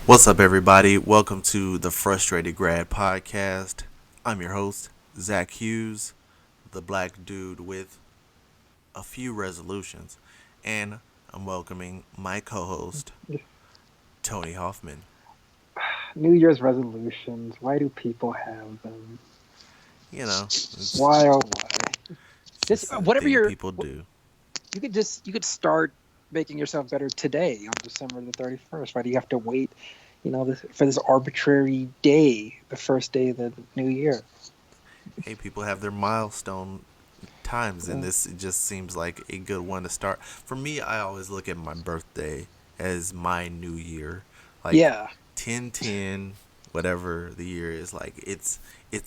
What's up, everybody? Welcome to the Frustrated Grad Podcast. I'm your host, Zach Hughes, the black dude with a few resolutions. And I'm welcoming my co host, Tony Hoffman. New Year's resolutions. Why do people have them? You know, it's, Why oh why? it's Just just a whatever thing people do. you could start making yourself better today on December the 31st. Why do you have to wait, for this arbitrary day, the first day of the new year? Hey, people have their milestone times, and Uh, this just seems like a good one to start. For me, I always look at my birthday as my new year. Like yeah. 10/10, whatever the year is, like it's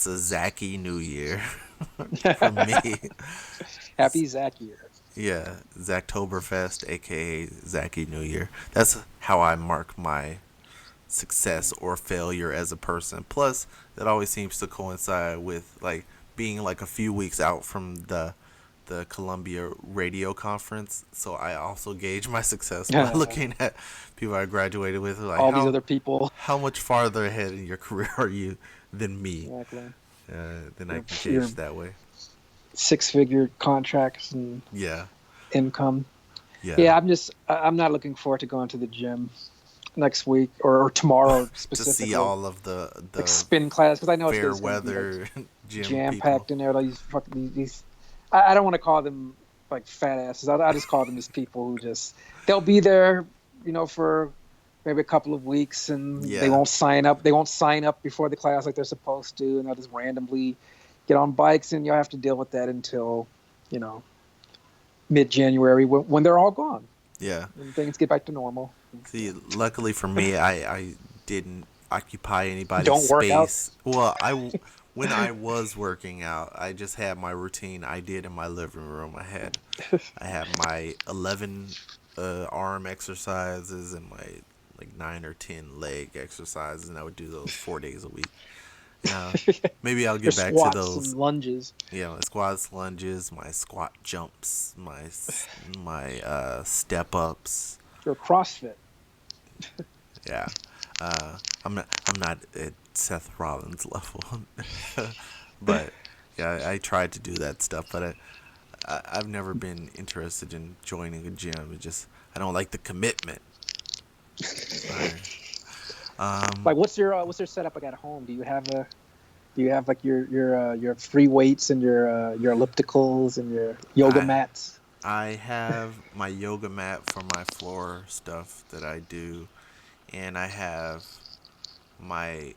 a Zachy New Year for me. Happy Zach year. Yeah, Zachtoberfest, aka Zachy New Year. That's how I mark my success or failure as a person. Plus, that always seems to coincide with like being like a few weeks out from the Columbia Radio Conference. So I also gauge my success by looking at people I graduated with. Like All these other people. how much farther ahead in your career are you than me? Exactly. Then I Your, can your gauge that way. six-figure contracts and Yeah, income. yeah. Yeah, I'm not looking forward to going to the gym next week or tomorrow To see specifically, all of like the spin class, because I know fair it's going to be like weather gym jam people. packed in there. Like these I don't want to call them like fat asses. I just call them just people who just they'll be there, for maybe a couple of weeks, and they Yeah, won't sign up. They won't sign up before the class like they're supposed to, and they'll just randomly get on bikes, and you'll have to deal with that until you know mid-January when they're all gone yeah. and things get back to normal. See, luckily for me, I didn't occupy anybody's Don't work out. space. When I was working out, I just had my routine I did in my living room. I had my 11 arm exercises and my like 9 or 10 leg exercises, and I would do those 4 days a week. Uh, Maybe I'll Your get back to squats and those. lunges. Yeah, my squats, lunges, my squat jumps, my step ups. Your CrossFit. Yeah, I'm not at Seth Rollins level, but yeah, I tried to do that stuff, but I've never been interested in joining a gym. It just I don't like the commitment. Sorry. Um, Like, what's your setup like at home? Do you have like your free weights and your ellipticals and your yoga I mats? I have my yoga mat for my floor stuff that I do, and I have my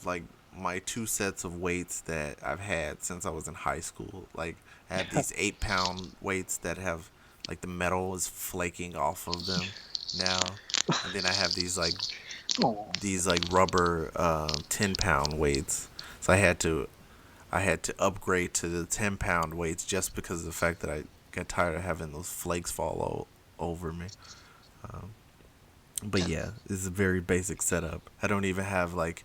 like my two sets of weights that I've had since I was in high school. Like I have these 8 pound weights that have like the metal is flaking off of them now, and then I have Oh, these like rubber 10 pound weights. So I had to upgrade to the 10 pound weights just because of the fact that I got tired of having those flakes fall over me. Um, but yeah, it's a very basic setup. I don't even have like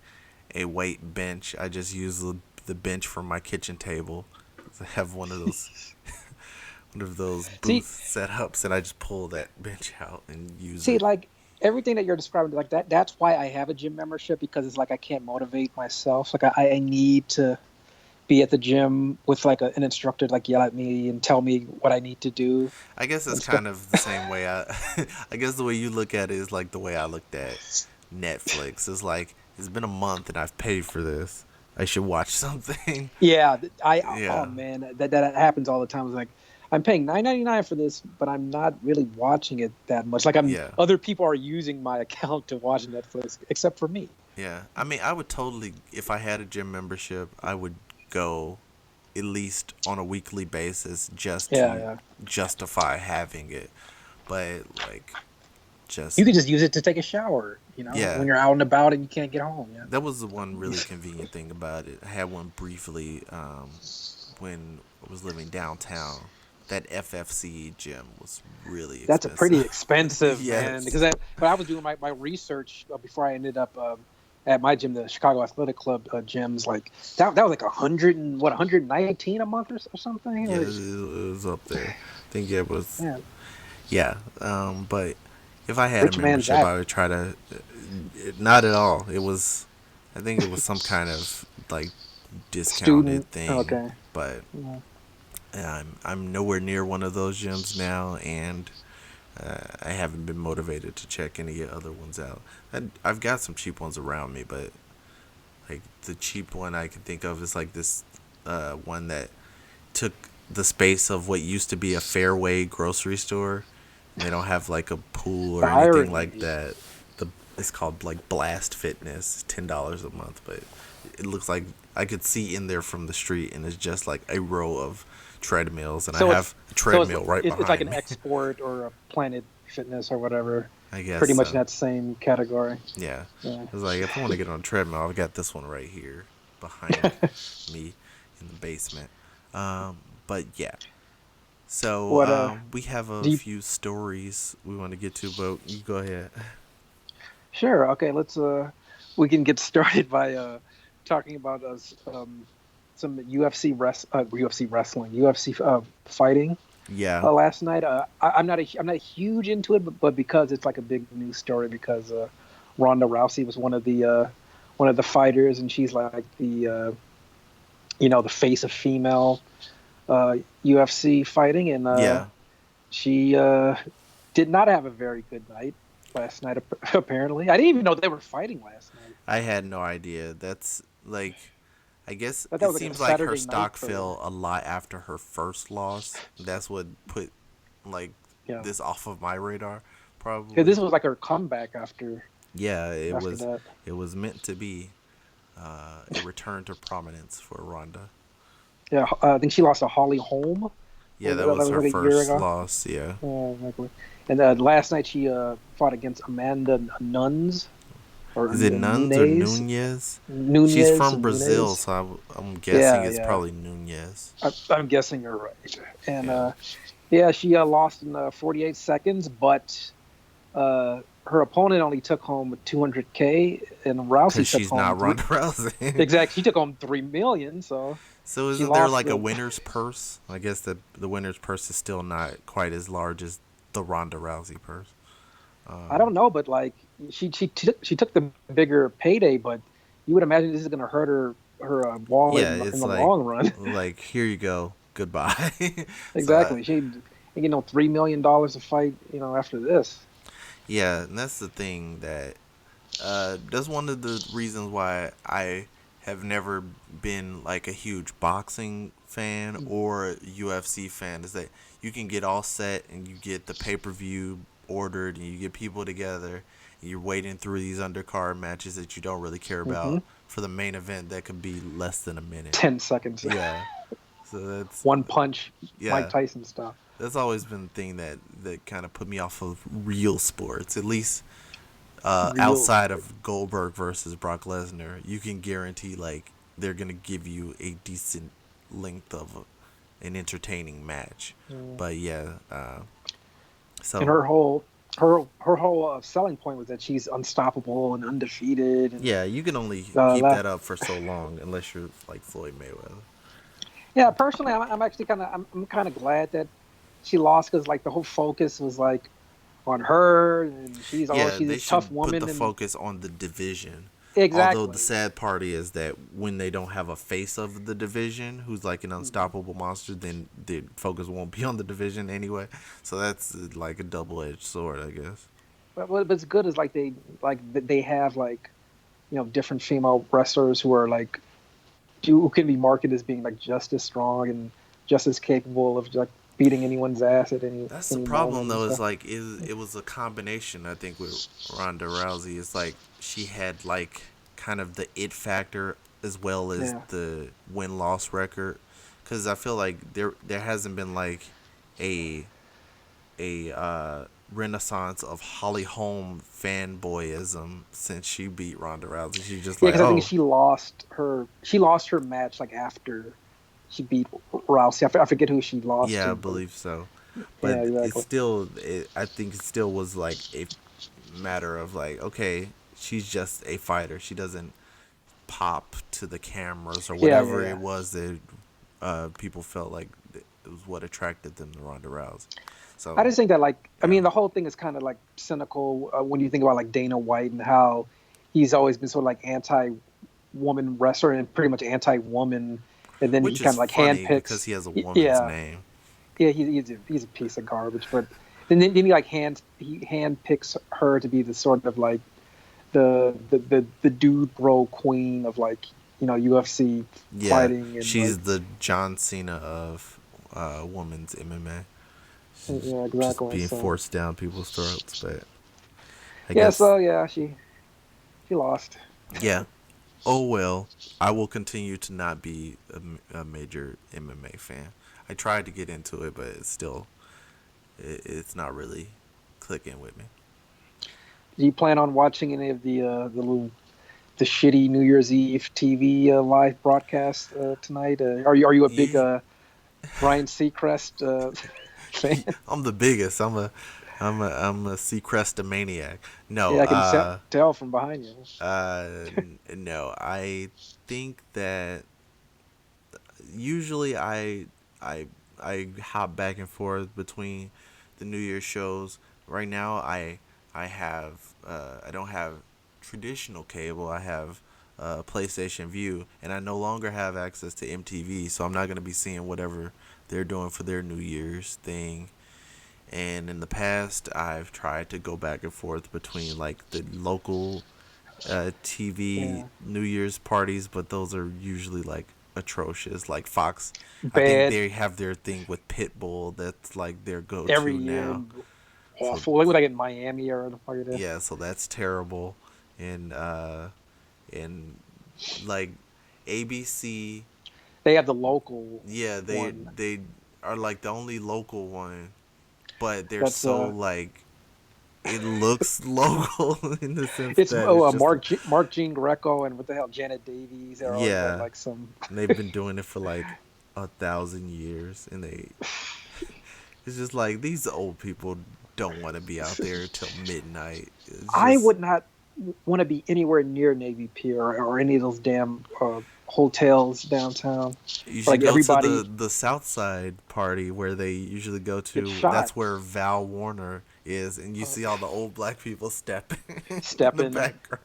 a weight bench. I just use the bench from my kitchen table. I have one of those see, booth setups, and I just pull that bench out and use see, it. like everything that you're describing, like that. That's why I have a gym membership because it's like I can't motivate myself. Like I need to be at the gym with like an instructor like yell at me and tell me what I need to do I guess that's and stuff. kind of the same way I guess the way you look at it is like the way I looked at Netflix. It's like it's been a month and I've paid for this. I should watch something. Yeah, oh Yeah, man, that happens all the time. It's like I'm paying 9.99 for this, but I'm not really watching it that much. Like I'm yeah, other people are using my account to watch Netflix, except for me. yeah. I mean, I would totally, if I had a gym membership, I would go at least on a weekly basis just Yeah, to yeah. justify having it. But like, You just could just use it to take a shower. yeah, When you're out and about and you can't get home. Yeah. that was the one really convenient thing about it. I had one briefly when I was living downtown. That FFC gym was really That's a pretty expensive. expensive, man. Yes. Because when I was doing my research before I ended up at my gym, the Chicago Athletic Club gyms, like that was like 119 a month or something. Yeah, it was up there. I think it was. Yeah, Yeah. But if I had a rich man membership, Zach. I would try to. Not at all. It was, I think it was some kind of like discounted Student. thing, Okay. but Yeah. I'm nowhere near one of those gyms now, and I haven't been motivated to check any other ones out. I've got some cheap ones around me, but like the cheap one I can think of is like this one that took the space of what used to be a Fairway grocery store. And they don't have like a pool The or anything like irony. that. The It's called like Blast Fitness, $10 a month, but it looks like I could see in there from the street, and it's just like a row of treadmills, and I So it's have a treadmill right it's like behind an me. export or a Planet Fitness or whatever. I guess Pretty much in so. that same category. Yeah, Yeah. it was like if I want to get on a treadmill, I've got this one right here behind me in the basement. Um, but yeah, so What we have a do you few stories we want to get to, but you go ahead. Sure. Okay, let's we can get started by talking about some UFC wrestling, UFC fighting Yeah, last night. I'm not huge into it, but because it's like a big news story because Ronda Rousey was one of the fighters, and she's like the the face of female UFC fighting, and yeah. she did not have a very good night last night. Apparently, I didn't even know they were fighting last night. I had no idea. That's like, I guess I thought that it was like a seems like her Saturday night stock for her. fell a lot after her first loss. That's what put like Yeah, this off of my radar, 'cause probably. this was like her comeback Yeah, after that. it was meant to be a return to prominence for Ronda. Yeah, I think she lost to Holly Holm. Yeah, that That was was her like a year first ago. loss. Yeah. Exactly. And last night she fought against Amanda Nunes or Is it Nuns or Nunez, Nunez? She's Nunez, from Brazil, Nunez. so I'm guessing Yeah, it's yeah. probably Nunez. I'm guessing you're right. And Yeah. yeah, she lost in 48 seconds, but her opponent only took home 200K, and Because Rousey took she's home not three. Ronda Rousey. Exactly, she took home 3 million. So So she isn't there lost like a the. winner's purse? I guess the winner's purse is still not quite as large as the Ronda Rousey purse. I don't know, but like she took the bigger payday, but you would imagine this is going to hurt her wallet Yeah, in it's the long run. like here you go, goodbye. so Exactly, she $3 million to fight after this. yeah, and that's the thing that that's one of the reasons why I have never been like a huge boxing fan or UFC fan is that you can get all set and you get the pay per view ordered and you get people together and you're waiting through these undercard matches that you don't really care Hmm. about for the main event that could be less than a minute. 10 seconds, Yeah. So that's one punch, Mike yeah. Tyson stuff. That's always been the thing that kind of put me off of real sports. At least Real. outside of Goldberg versus Brock Lesnar, you can guarantee like they're gonna give you a decent length of an entertaining match. Mm. But yeah, And so her whole selling point was that she's unstoppable and undefeated, and yeah, you can only keep that. that up for so long unless you're like Floyd Mayweather. Yeah, personally, I'm actually I'm kind of glad that she lost because like the whole focus was like on her, and Yeah, she's they this tough should put the woman, and focus on the division. Although the exactly. sad part is that when they don't have a face of the division who's like an Hmm. unstoppable monster, then the focus won't be on the division anyway. So that's like a double edged sword, I guess. But what's good is like they have like different female wrestlers who are like who can be marketed as being like just as strong and just as capable of like beating anyone's ass at That's the any problem moment and though. Is stuff. like it was a combination. I think with Ronda Rousey, it's like she had like kind of the it factor as well as Yeah. the win loss record. Because I feel like there hasn't been like a renaissance of Holly Holm fanboyism since she beat Ronda Rousey. She's just Yeah, like, because I think oh, she lost her match like after she beat Rousey. I forget who she lost yeah, I to, but believe so. But yeah, exactly. I think it still was like a matter of like, okay, she's just a fighter. She doesn't pop to the cameras or Yeah, yeah, whatever it yeah. was that people felt like it was what attracted them to Ronda Rousey. I So just think that like I yeah, mean the whole thing is kind of like cynical when you think about like Dana White and how he's always been sort of like anti-woman wrestler and pretty much anti-woman, and then he which is kind of like funny because handpicks. he has a woman's Yeah, name. yeah, he's a piece of garbage. But then he like he handpicks her to be the sort of like the dude bro queen of like UFC Yeah, fighting and like she's the John Cena of women's MMA. She's yeah just exactly. being So forced down people's throats, but I yeah, guess so yeah, she lost. yeah. Oh well, I will continue to not be a major MMA fan. I tried to get into it, but it's still it's not really clicking with me. Do you plan on watching any of the shitty New Year's Eve TV live broadcast tonight? Are you a big Yeah, Ryan Seacrest fan? I'm the biggest. I'm a Seacrest maniac. No, Yeah, I can tell from behind you. no. I think that usually I I hop back and forth between the New Year's shows. Right now, I have I don't have traditional cable. I have PlayStation View, and I no longer have access to MTV, so I'm not gonna be seeing whatever they're doing for their New Year's thing. And in the past, I've tried to go back and forth between like the local TV Yeah, New Year's parties, but those are usually like atrocious. Like Fox, I think bad they have their thing with Pitbull. That's like their every go-to year now. and So awful. Like in Miami or the fuck it is. yeah, so that's terrible. And and like ABC, They have the local yeah, one. they are like the only local one, but they're That's so like it looks local in the sense it's that it's just Mark Jean Greco and what the hell Janet Davies. They're always at yeah. like some. And they've been doing it for like 1,000 years, and it's just like these old people don't want to be out there till midnight. It's I just would not want to be anywhere near Navy Pier or any of those damn hotels downtown. you should Like go to everybody the South Side party where they usually go gets to. shot, That's where Val Warner is, and you uh, see all the old black people stepping in step the in, background.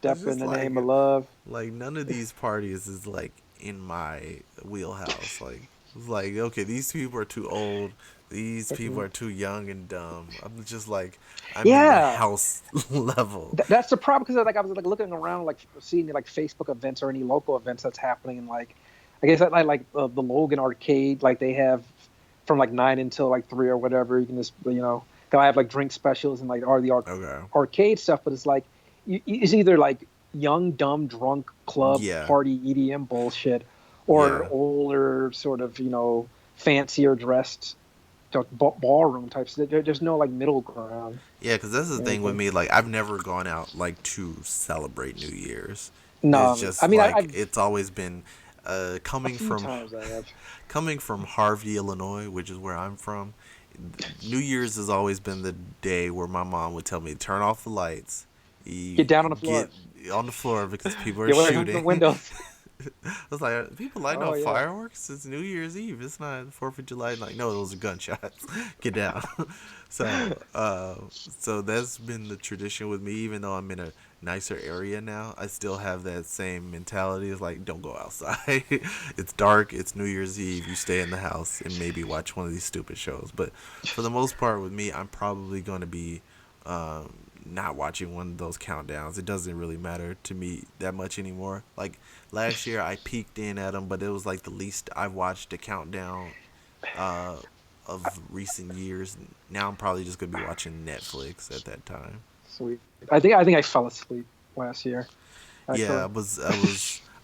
It's step in just the name of love. like none of these parties is like in my wheelhouse. Like it's like okay, these people are too old. These people are too young and dumb. I'm just like I'm in the Yeah, house level. that's the problem because like I was like looking around, like seeing like Facebook events or any local events that's happening, and like I guess I like the Logan Arcade, like they have from like 9 until like 3 or whatever. You can just they'll have like drink specials and like Okay. arcade stuff, but it's like it's either like young, dumb, drunk club Yeah. party EDM bullshit, or Yeah. older sort of fancier dressed ballroom types. There's no like middle ground Yeah, because that's the or thing with anything. me. Like, I've never gone out like to celebrate New Year's. It's No, I just mean like I've it's always been a coming few from times I have. Harvey, Illinois, which is where I'm from. New Year's has always been the day where my mom would tell me turn off the lights, you Get down on the get floor. on the floor because people are Get away from the shooting. windows. I was like, people lighting Oh off yeah. fireworks? It's New Year's Eve. It's not 4th of July. Like, no, those are gunshots. Get down. So that's been the tradition with me. Even though I'm in a nicer area now, I still have that same mentality. It's like, don't go outside. It's dark. It's New Year's Eve. You stay in the house and maybe watch one of these stupid shows. But for the most part, with me, I'm probably going to be um, not watching one of those countdowns. It doesn't really matter to me that much anymore. Like last year, I peeked in at them, but it was like the least I've watched a countdown uh, of recent years. Now I'm probably just gonna be watching Netflix at that time. Sweet. I think I fell asleep last year. Yeah, Actually,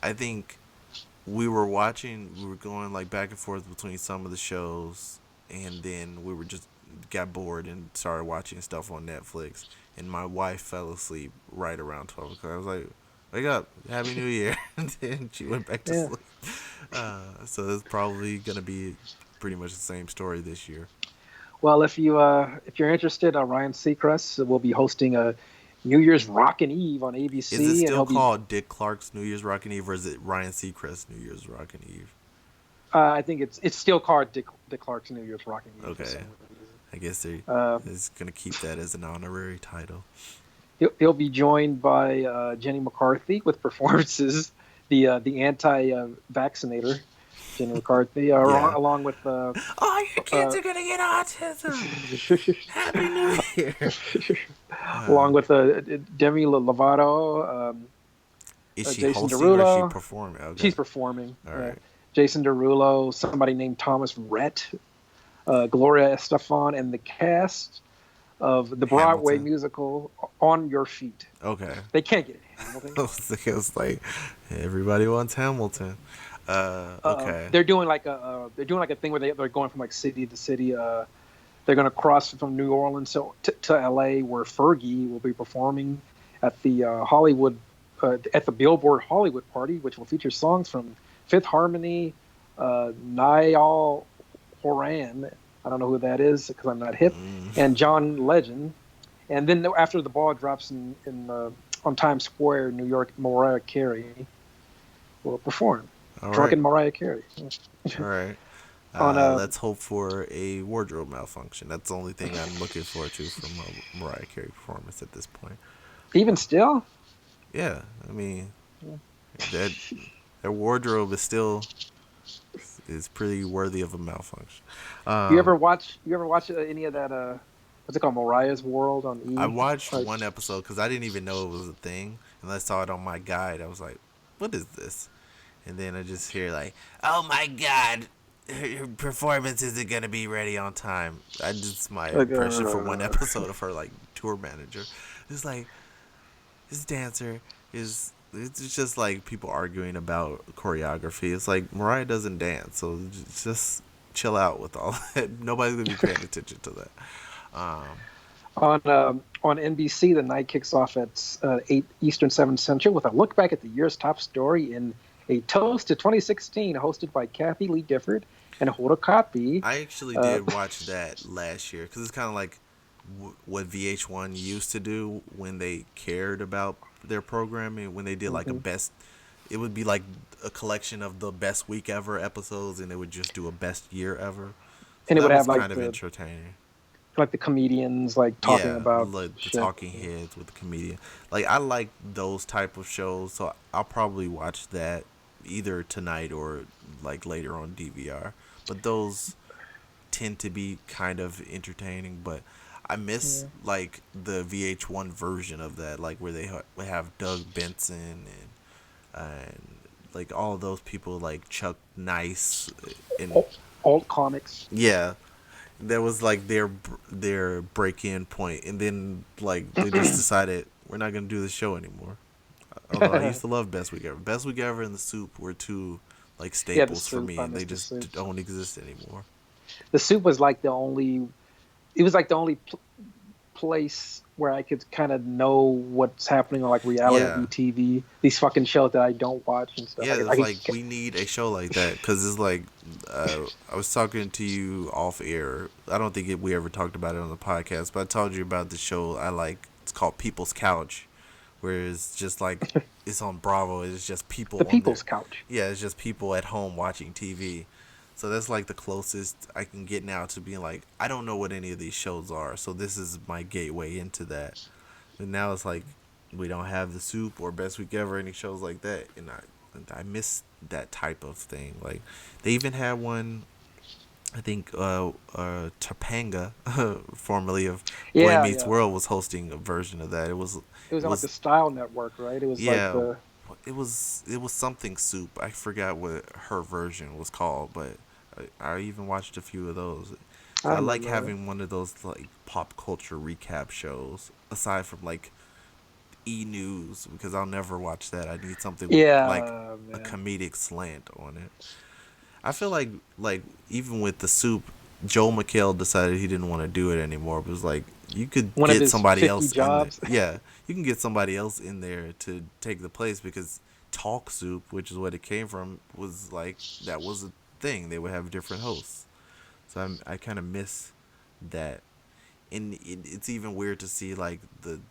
I think we were watching. We were going like back and forth between some of the shows, and then we were just got bored and started watching stuff on Netflix. And my wife fell asleep right around 12 o'clock. I was like, "Wake up, Happy New Year!" And then she went back to yeah. sleep. So it's probably gonna be pretty much the same story this year. Well, if you're interested, Ryan Seacrest will be hosting a New Year's Rockin' Eve on Is it ABC, and still he'll be. called Dick Clark's New Year's Rockin' Eve, or is it Ryan Seacrest New Year's Rockin' Eve? I think it's still called Dick Clark's New Year's Rockin' Eve for Okay. some reason. I guess they're Uh, is gonna keep that as an honorary title. he'll be joined by Jenny McCarthy with performances, the anti-vaccinator, Jenny McCarthy, Yeah. along with All your kids uh, are gonna get autism. Happy New Year. along Uh, with Demi Lovato, is she Jason hosting or is she Derulo. performing? Okay. She's performing. All right. Jason Derulo, somebody named Thomas Rhett, Gloria Estefan, and the cast of the Broadway Hamilton. musical On Your Feet. Okay. They can't get it, Hamilton. It was like everybody wants Hamilton. Okay. They're doing like a thing where they're going from like city to city. They're going to cross from New Orleans to L.A., where Fergie will be performing at the at the Billboard Hollywood party, which will feature songs from Fifth Harmony, Niall Horan. I don't know who that is because I'm not hip, and John Legend. And then after the ball drops on Times Square, New York, Mariah Carey will perform. All right. Drunken Mariah Carey. All right. on Let's hope for a wardrobe malfunction. That's the only thing I'm looking forward to from a Mariah Carey performance at this point. Even still, Yeah, I mean that their wardrobe is pretty worthy of a malfunction. you Um, ever watch any of that? What's it called? Mariah's World on I E. watched Like, one episode because I didn't even know it was a thing, and I saw it on my guide. I was like, "What is this?" And then I just hear like, "Oh my god, her performance isn't gonna be ready on time." I just my like impression for one episode of her like tour manager. It's like this dancer is. It's just like people arguing about choreography. It's like Mariah doesn't dance, so just chill out with all that. Nobody's gonna be paying attention to that. Um, on NBC, the night kicks off at 8 Eastern, 7 Central with a look back at the year's top story in A Toast to 2016, hosted by Kathy Lee Gifford and Hoda Kotb. I actually did watch that last year because it's kind of like what VH1 used to do when they cared about their programming. When they did like a best, it would be like a collection of the best week ever episodes, and they would just do a best year ever. So And it that would was have kind of entertaining. the comedians like talking Yeah, about like the shit. talking heads with the comedian. Like I like those type of shows, so I'll probably watch that either tonight or like later on DVR. But those tend to be kind of entertaining, but I miss like the VH1 version of that, like where they have Doug Benson and like all of those people like Chuck Nice and Alt comics. yeah, that was like their break in point, and then like they just decided we're not gonna do the show anymore. Although I used to love Best Week Ever. Best Week Ever and The Soup were two like Yeah, the staples for Soup. me, I and they miss the just Soup. don't exist anymore. The Soup was like the only. It was like the only place where I could kind of know what's happening on like reality Yeah. TV. These fucking shows that I don't watch and stuff. Yeah, I it's could- like we need a show like that because it's like I was talking to you off air. I don't think we ever talked about it on the podcast, but I told you about the show I like. It's called People's Couch, where it's just like it's on Bravo. It's just people. The on People's there. Couch. Yeah, it's just people at home watching TV. So that's like the closest I can get now to being like I don't know what any of these shows are. So this is my gateway into that. And now it's like we don't have The Soup or Best Week Ever, any shows like that, and I miss that type of thing. Like they even had one, I think Topanga, formerly of Boy Yeah, Meets yeah. World, was hosting a version of that. It was It was on like the Style Network, right? It was like yeah, the. it was something Soup. I forgot what her version was called, but I even watched a few of those. So I like remember. having one of those like pop culture recap shows aside from like E News because I'll never watch that. I need something with Yeah, like a man. comedic slant on it. I feel like even with The Soup, Joel McHale decided he didn't want to do it anymore. But it was like you could One of get his somebody 50 else jobs. in there. Yeah, you can get somebody else in there to take the place because Talk Soup, which is what it came from, was like that was a thing. They would have different hosts. So I kind of miss that. And it's even weird to see like the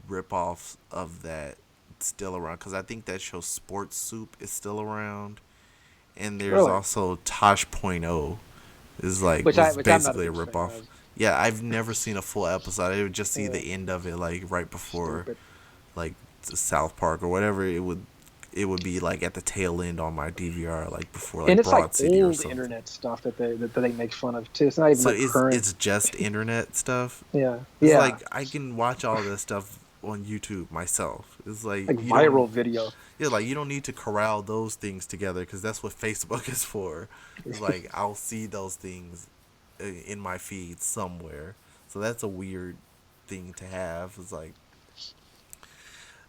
rip-offs of that still around because I think that show Sports Soup is still around, and there's Really? also Tosh.0 is like Which was I'm not a basically a big fan rip-off. of. Yeah, I've never seen a full episode. I would just see Yeah, the end of it, like right before, stupid. like South Park or whatever. It would be like at the tail end on my DVR, like before And like it's like Broad City or old something. internet stuff that they make fun of too. It's not even So like it's current. it's just internet stuff. Yeah, It's yeah, like I can watch all this stuff on YouTube myself. It's like like you don't. viral video. Yeah, like you don't need to corral those things together because that's what Facebook is for. It's like I'll see those things in my feed somewhere. So that's a weird thing to have. It's like,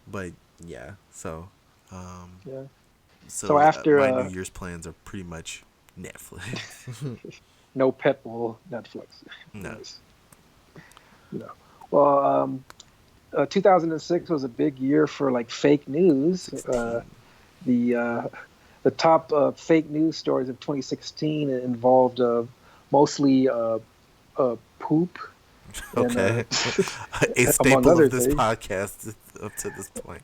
but yeah. So, um, Yeah. So so after my New Year's plans are pretty much Netflix. No Pitbull, Netflix. No, Nice. No. Well, 2006 was a big year for like fake news. 16. The uh, the top fake news stories of 2016 involved mostly poop and Okay, a among staple other of this things, podcast up to this point.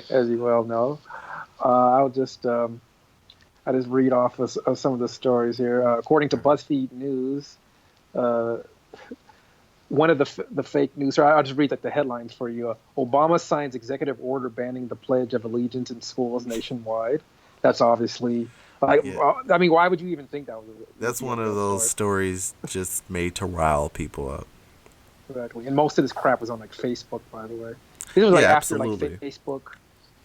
as you well know. I'll just I just read off of some of the stories here. According to BuzzFeed News, uh, one of the fake news. Or I'll just read like the headlines for you. Obama signs executive order banning the Pledge of Allegiance in schools nationwide. That's obviously like. Yeah, I mean, why would you even think that would that's be a one of real those story? stories just made to rile people up. Exactly. And most of this crap was on like Facebook, by the way. This was like Yeah, after like absolutely. Facebook.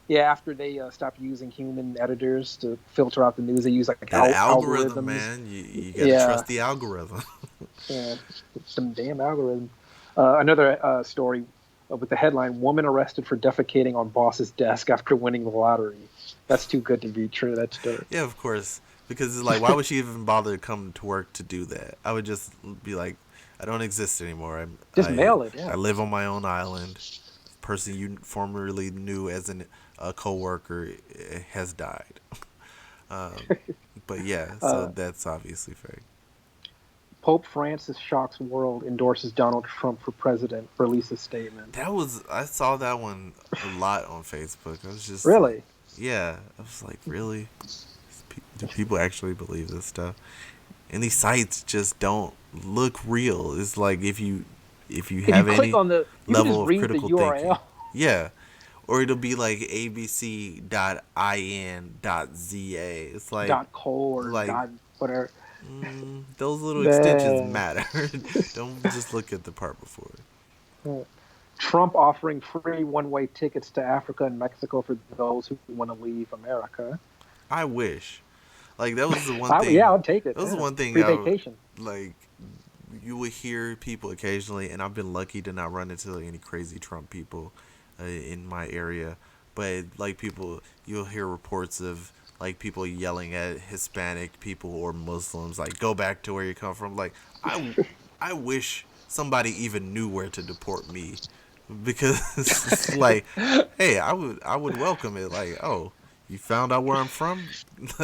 Yeah, after they stopped using human editors to filter out the news, they use like That algorithm, algorithms. man, you got to Yeah, trust the algorithm. yeah, some damn algorithm. Another story with the headline: "Woman arrested for defecating on boss's desk after winning the lottery." That's too good to be true. That story. Yeah, of course. Because it's like, why would she even bother to come to work to do that? I would just be like, I don't exist anymore. Just mail it. I Yeah. live on my own island. Person you formerly knew as a coworker has died. Um, but yeah, so Uh, that's obviously fake. Pope Francis shocks world, endorses Donald Trump for president, releases statement. I saw that one a lot on Facebook. I was just like, Really? yeah, I was like, really? Do people actually believe this stuff? And these sites just don't look real. It's like if you If you have click any on you can level just of read the critical thinking, URL. yeah, or it'll be like abc.in.za. It's Dot co or like dot whatever. those little extensions Man. matter. Don't just look at the part before. Trump offering free one-way tickets to Africa and Mexico for those who want to leave America. I wish. Like that was the one Yeah, thing. I'll take it. That was the Yeah, one thing free I vacation. like. You would hear people occasionally, and I've been lucky to not run into any crazy Trump people in my area. But like people, you'll hear reports of like people yelling at Hispanic people or Muslims, like "Go back to where you come from." Like I wish somebody even knew where to deport me, because it's like, hey, I would welcome it. Like, oh, you found out where I'm from,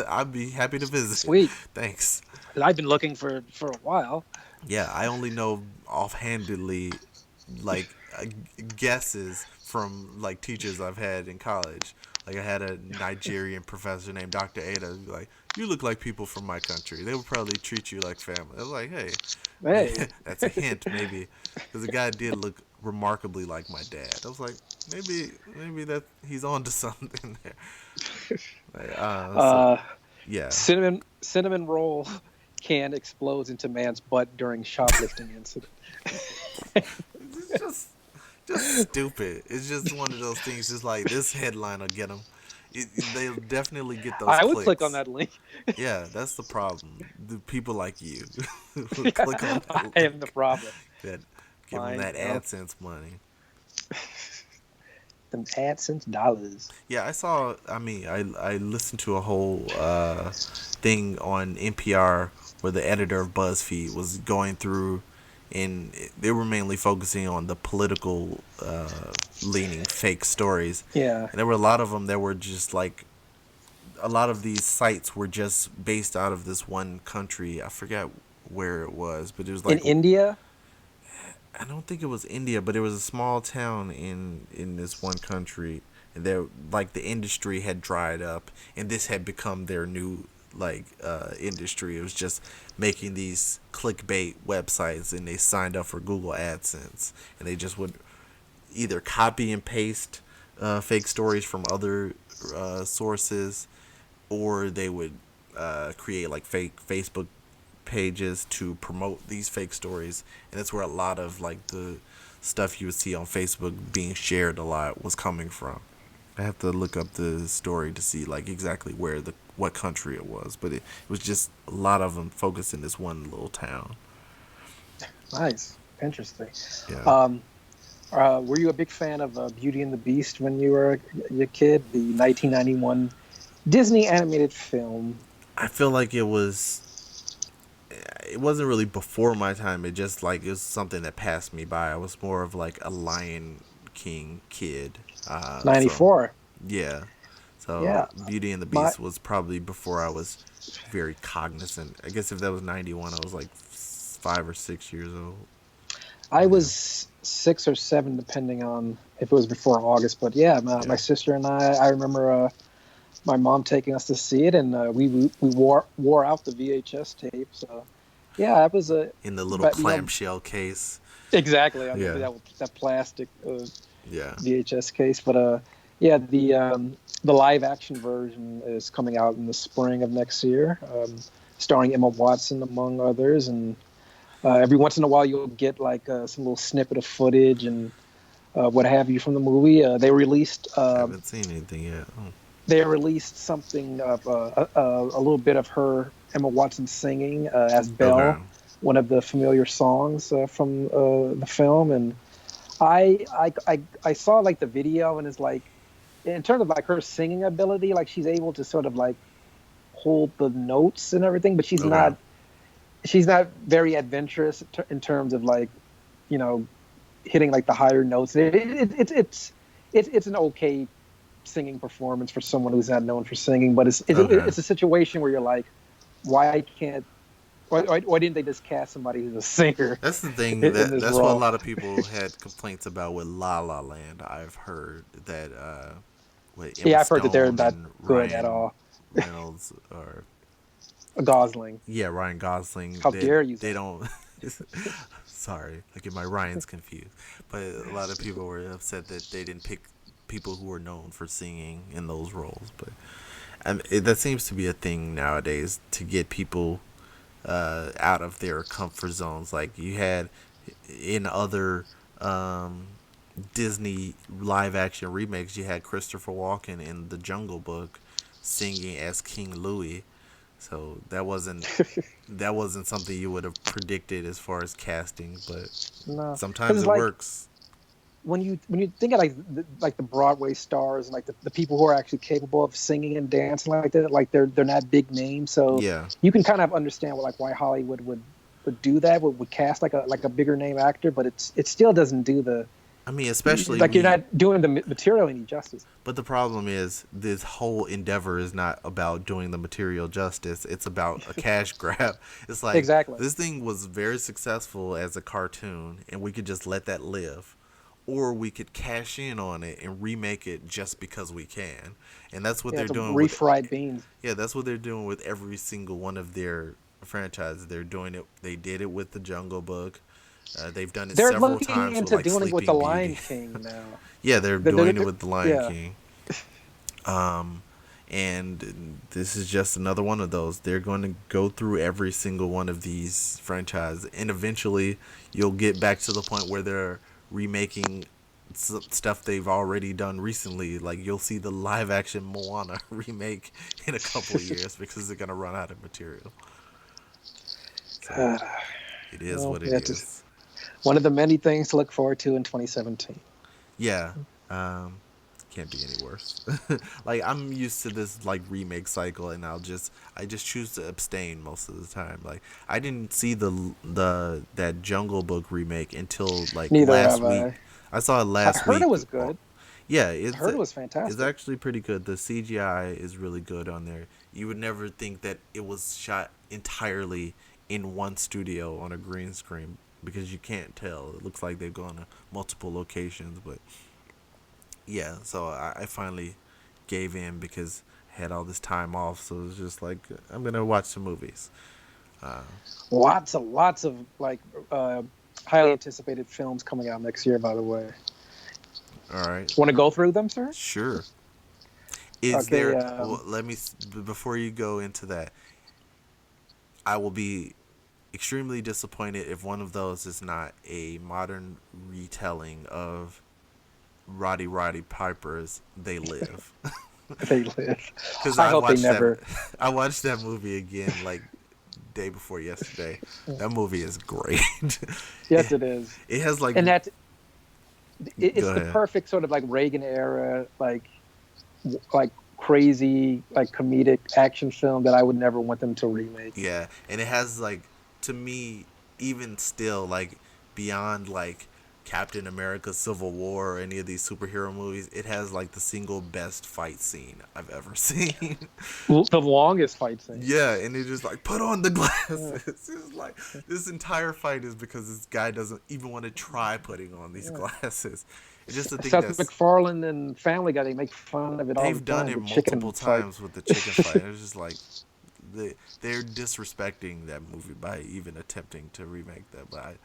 I'd be happy to visit. Sweet. Thanks. I've been looking for a while. Yeah, I only know offhandedly, like guesses from like teachers I've had in college. Like I had a Nigerian professor named Dr. Ada. Like, you look like people from my country. They would probably treat you like family. I was like, hey, Hey, that's a hint maybe, because the guy did look remarkably like my dad. I was like, maybe that he's on to something there. Like, so uh, yeah, cinnamon roll can explodes into man's butt during shoplifting incident. it's just stupid. It's just one of those things. Just like this headline will get them. They'll definitely get those I would click on clicks. that link. Yeah, that's the problem. The people like you who click on I that am the link, problem. that give them Fine. that AdSense money. Them AdSense dollars. Yeah, I saw. I mean, I listened to a whole thing on NPR where the editor of BuzzFeed was going through, and they were mainly focusing on the political leaning fake stories, Yeah. and there were a lot of them that were just like a lot of these sites were just based out of this one country. I forget where it was, but it was In like India? I don't think it was India, but it was a small town in this one country, and there like the industry had dried up, and this had become their new industry. It was just making these clickbait websites, and they signed up for Google AdSense, and they just would either copy and paste fake stories from other sources, or they would create like fake Facebook pages to promote these fake stories, and that's where a lot of like the stuff you would see on Facebook being shared a lot was coming from. I have to look up the story to see like exactly where the what country it was, but it was just a lot of them focused in this one little town. Nice, interesting. Yeah. Um, were you a big fan of Beauty and the Beast when you were a kid? The 1991 Disney animated film. I feel like it wasn't really before my time. It just like it was something that passed me by. I was more of like a Lion King kid. So 94. yeah. So Yeah, Beauty and the my Beast was probably before I was very cognizant. I guess if that was 91, I was like 5 or 6 years old. I Yeah. was 6 or 7, depending on if it was before August. But yeah, my Yeah. sister and I remember my mom taking us to see it, and we wore out the VHS tape. So yeah, it was a, In the little but clamshell case. exactly Yeah. that plastic Yeah. VHS case. But yeah, the live action version is coming out in the spring of next year, starring Emma Watson among others, and every once in a while you'll get like some little snippet of footage and what have you from the movie. I haven't seen anything yet. Oh. They released something of a little bit of her Emma Watson singing as Okay. Belle, one of the familiar songs from the film, and I saw like the video, and it's like in terms of like her singing ability, like she's able to sort of like hold the notes and everything, but Okay. she's not very adventurous in terms of like you know hitting like the higher notes. It's an okay singing performance for someone who's not known for singing, but Okay. it's a situation where you're like, why can't why didn't they just cast somebody who's a singer That's the thing in this that's what a role? lot of people had complaints about with La La Land. I've heard that with Emma Yeah, I've heard that they're Stone not and good at Ryan all. Reynolds or Gosling, yeah, Ryan Gosling, how that dare you they say? don't sorry, I get my Ryan's confused. But a lot of people were upset that they didn't pick people who were known for singing in those roles. But that seems to be a thing nowadays to get people out of their comfort zones. Like you had in other um, Disney live action remakes, you had Christopher Walken in The Jungle Book singing as King Louis. So that wasn't something you would have predicted as far as casting, but No, because sometimes it's it like works. when you think of like the Broadway stars and like the people who are actually capable of singing and dancing like that, like they're not big names, so Yeah, you can kind of understand like why Hollywood would do that, would cast like a bigger name actor, but it still doesn't do the I mean, especially like you're we. not doing the material any justice. But the problem is, this whole endeavor is not about doing the material justice. It's about a cash grab. It's like Exactly. this thing was very successful as a cartoon, and we could just let that live, or we could cash in on it and remake it just because we can. And that's what Yeah, they're some doing with. refried beans. Yeah, that's what they're doing with every single one of their franchises. They're doing it. They did it with the Jungle Book. They've done it They're several looking times with into like doing it with the Sleeping Lion Beauty. King now. Yeah, they're They're- doing it they're- with the Lion yeah, King. Um, and this is just another one of those. They're going to go through every single one of these franchises, and eventually you'll get back to the point where they're remaking stuff they've already done recently. Like you'll see the live action Moana remake in a couple of years because they're gonna run out of material. So God, it is well, what it yeah, just is. one of the many things to look forward to in 2017. Yeah. Um, can't be any worse. Like I'm used to this like remake cycle, and I just choose to abstain most of the time. Like I didn't see the that Jungle Book remake until like Neither last have week. I. I saw it I last heard it week. was good. Yeah, I heard it was it's fantastic. actually pretty good. The CGI is really good on there. You would never think that it was shot entirely in one studio on a green screen because you can't tell. It looks like they've gone to multiple locations, but yeah. So I finally gave in because I had all this time off, so it was just like I'm gonna watch some movies. Uh, Lots of like uh, highly anticipated films coming out next year. By the way, all right, want to go through them, sir? sure. Is Okay. there? Well, before you go into that, I will be extremely disappointed if one of those is not a modern retelling of Roddy Piper's "They Live." They live. Because I hope they never. I watched that movie again like day before yesterday. That movie is great. Yes, it, it is, it has like and go it's the ahead. perfect sort of like Reagan era, like crazy, like comedic action film that I would never want them to remake. Yeah, and it has like to me even still like beyond like Captain America Civil War or any of these superhero movies, it has like the single best fight scene I've ever seen. The longest fight scene. Yeah, and it just like put on the Yeah, glasses. It's like this entire fight is because this guy doesn't even want to try putting on these yeah. glasses. It's just the thing Seth that's MacFarlane and Family Guy, they make fun of it all the they've done time. it The multiple chicken fight. times with the chicken fight. It's just like they're disrespecting that movie by even attempting to remake that. But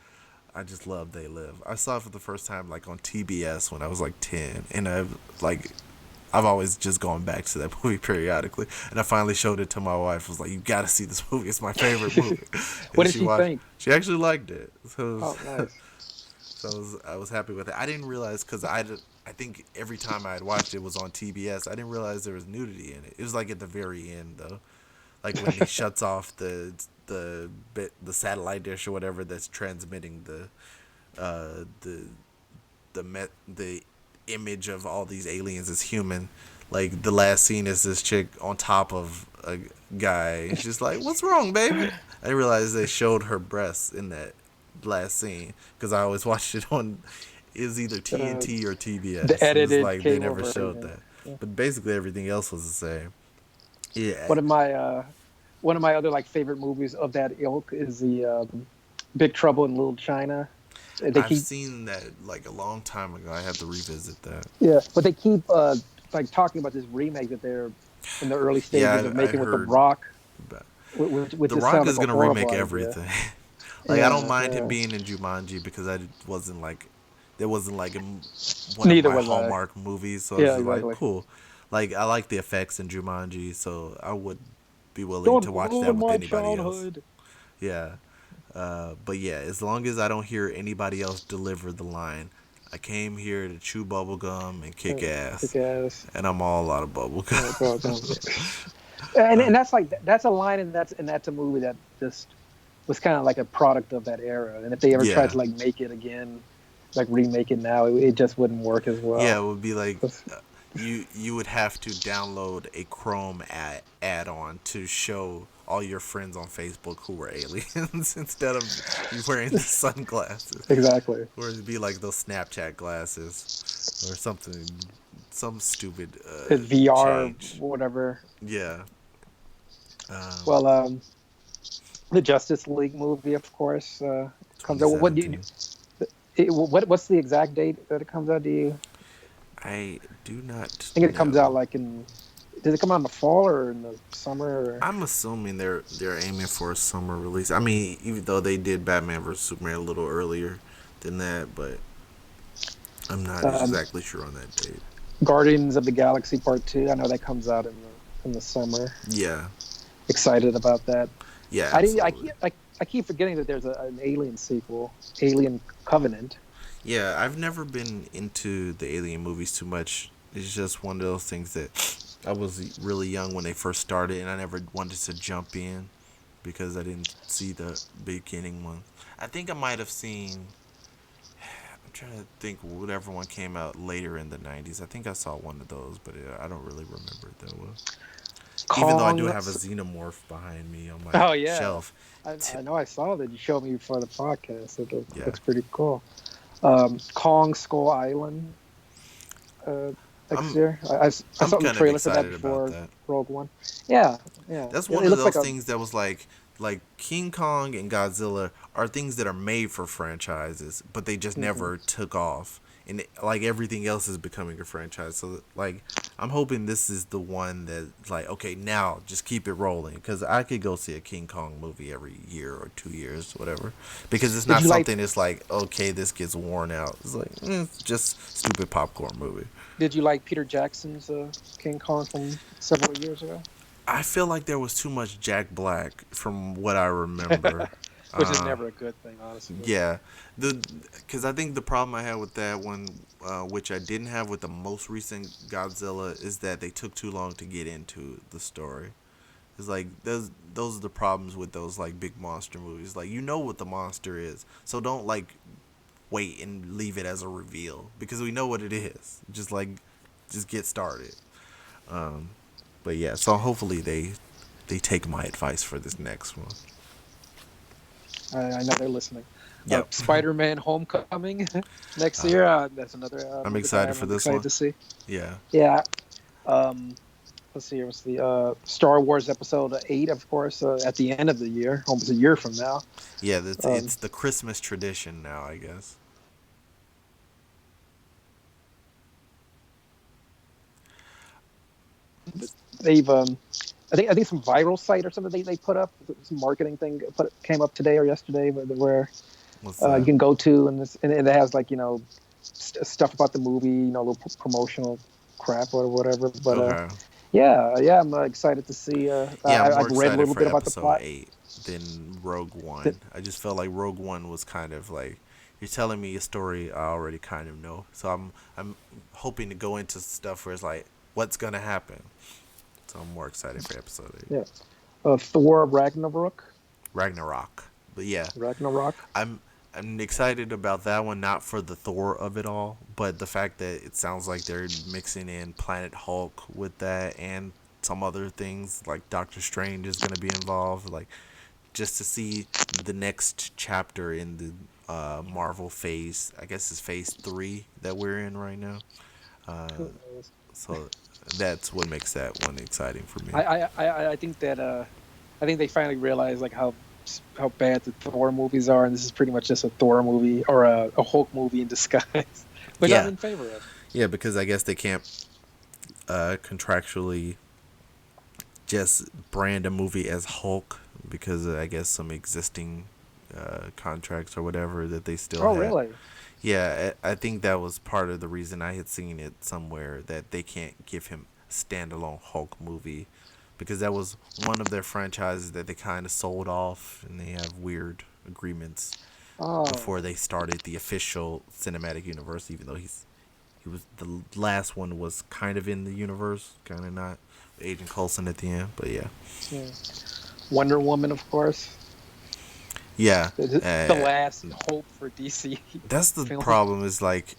I just love They Live. I saw it for the first time like on TBS when I was like 10, and I've always just gone back to that movie periodically. And I finally showed it to my wife. I was like, "You got to see this movie. It's my favorite movie." What And did she she watched. think? She actually liked it. So, Oh, nice. I was happy with it. I didn't realize because I think every time I had watched it was on TBS. I didn't realize there was nudity in it. It was like at the very end though, like when he shuts off the satellite dish or whatever that's transmitting uh, the the image of all these aliens as human. Like the last scene is this chick on top of a guy. She's just like, "What's wrong, baby?" I didn't realize they showed her breasts in that last scene because I always watched it on. It was either Uh, TNT or the TBS. It was edited like they cable never showed version. that, Yeah. but basically everything else was the same. Yeah, One of my one of my other like favorite movies of that ilk is the Big Trouble in Little China. They I've keep seen that like a long time ago. I have to revisit that. Yeah, but they keep like talking about this remake that they're in the early stages Yeah, of I making with The heard. Rock, But which The just Rock sounds is like a gonna horrible remake idea. everything. Like I don't Yeah, mind him yeah. being in Jumanji because I wasn't like there wasn't like one of Neither my was I. Hallmark movies, so I was Yeah, just like exactly. cool. Like I like the effects in Jumanji, so I would be willing to Don't watch that ruin with my anybody else. childhood. Yeah, but yeah, as long as I don't hear anybody else deliver the line, I came here to chew bubble gum and kick Kick ass, ass. and I'm all out of bubble gum. And that's a line, and that's a movie that just was kind of like a product of that era. And if they ever tried Yeah, to like make it again, like remake it now, it just wouldn't work as yeah, well. it would be like That's- you would have to download a Chrome add-on to show all your friends on Facebook who were aliens instead of you wearing the sunglasses, exactly. or it'd be like those Snapchat glasses or something, some stupid It's VR, change. whatever. Yeah. Um, Well, the Justice League movie, of course, comes out. What do you? 2017. What's the exact date that it comes out? Do you I do not think it comes out know. like in? Does it come out in the fall or in the summer? Or? I'm assuming they're aiming for a summer release. I mean, even though they did Batman vs Superman a little earlier than that, but I'm not Um, exactly sure on that date. Guardians of the Galaxy Part Two. I know that comes out in the summer. Yeah, Excited about that. yeah, I didn't. absolutely. I keep forgetting that there's an Alien sequel, Alien Covenant. Yeah, I've never been into the Alien movies too much. It's just one of those things that I was really young when they first started, and I never wanted to jump in because I didn't see the beginning one. I think I might have seen. I'm trying to think whatever one came out later in the '90s. I think I saw one of those, but I don't really remember it that well. Even though I do Kong. have a xenomorph behind me on my Oh yeah, shelf. I know I saw that you showed me before the podcast. Yeah, Looks pretty cool. Kong Skull Island uh, next I'm year. I I'm saw the kind of trailer for that excited about before that. Rogue One. Yeah, yeah. That's It one of looks like those a things that was like King Kong and Godzilla are things that are made for franchises, but they just mhm. never took off. and like everything else is becoming a franchise. So like I'm hoping this is the one that like okay now just keep it rolling because I could go see a King Kong movie every year or 2 years whatever because it's Did not you like something that's like okay this gets worn out. It's like it's just stupid popcorn movie. Did you like Peter Jackson's King Kong from several years ago? I feel like there was too much Jack Black from what I remember. Which is Uh, never a good thing, honestly. yeah, the because I think the problem I had with that one, which I didn't have with the most recent Godzilla, is that they took too long to get into the story. It's like those are the problems with those like big monster movies. Like you know what the monster is, so don't like wait and leave it as a reveal because we know what it is. Just get started. Um, but yeah, so hopefully they take my advice for this next one. I know they're listening. Yep. Spider-Man: Homecoming next Uh, year. That's another I'm movie that excited for I'm this excited one. to see. Yeah. Yeah. Um, let's see. It was the Star Wars Episode 8, of course, at the end of the year, almost a year from now. Yeah, Um, it's the Christmas tradition now, I guess. they've I think some viral site or something they put up some marketing thing came up today or yesterday where What's you that? can go to and it has like stuff about the movie, little promotional crap or whatever. But Okay. yeah, I'm excited to see. Yeah, I'm more I've read a excited little for bit about the episode plot. 8 than Rogue That, One. I just felt like Rogue One was kind of like you're telling me a story I already kind of know. So I'm hoping to go into stuff where it's like what's going to happen. So I'm more excited for episode 8. yeah, Thor Ragnarok. Ragnarok. But yeah, Ragnarok. I'm I'm excited about that one, not for the Thor of it all, but the fact that it sounds like they're mixing in Planet Hulk with that and some other things like Doctor Strange is going to be involved, like just to see the next chapter in the Marvel phase. I guess it's phase 3 that we're in right now. Uh, so that's what makes that one exciting for me. I think that I think they finally realized like how bad the Thor movies are, and this is pretty much just a Thor movie or a Hulk movie in disguise, which I'm Yeah, in favor of. yeah, because I guess they can't contractually just brand a movie as Hulk because of, I guess some existing contracts or whatever that they still Oh, had. really? Yeah, I think that was part of the reason I had seen it somewhere that they can't give him a standalone Hulk movie because that was one of their franchises that they kind of sold off and they have weird agreements Oh, before they started the official cinematic universe even though he was the last one was kind of in the universe, kind of not. Agent Coulson at the end, but yeah. yeah. Wonder Woman, of course, Yeah, the uh, last hope for DC that's the film. problem. Is like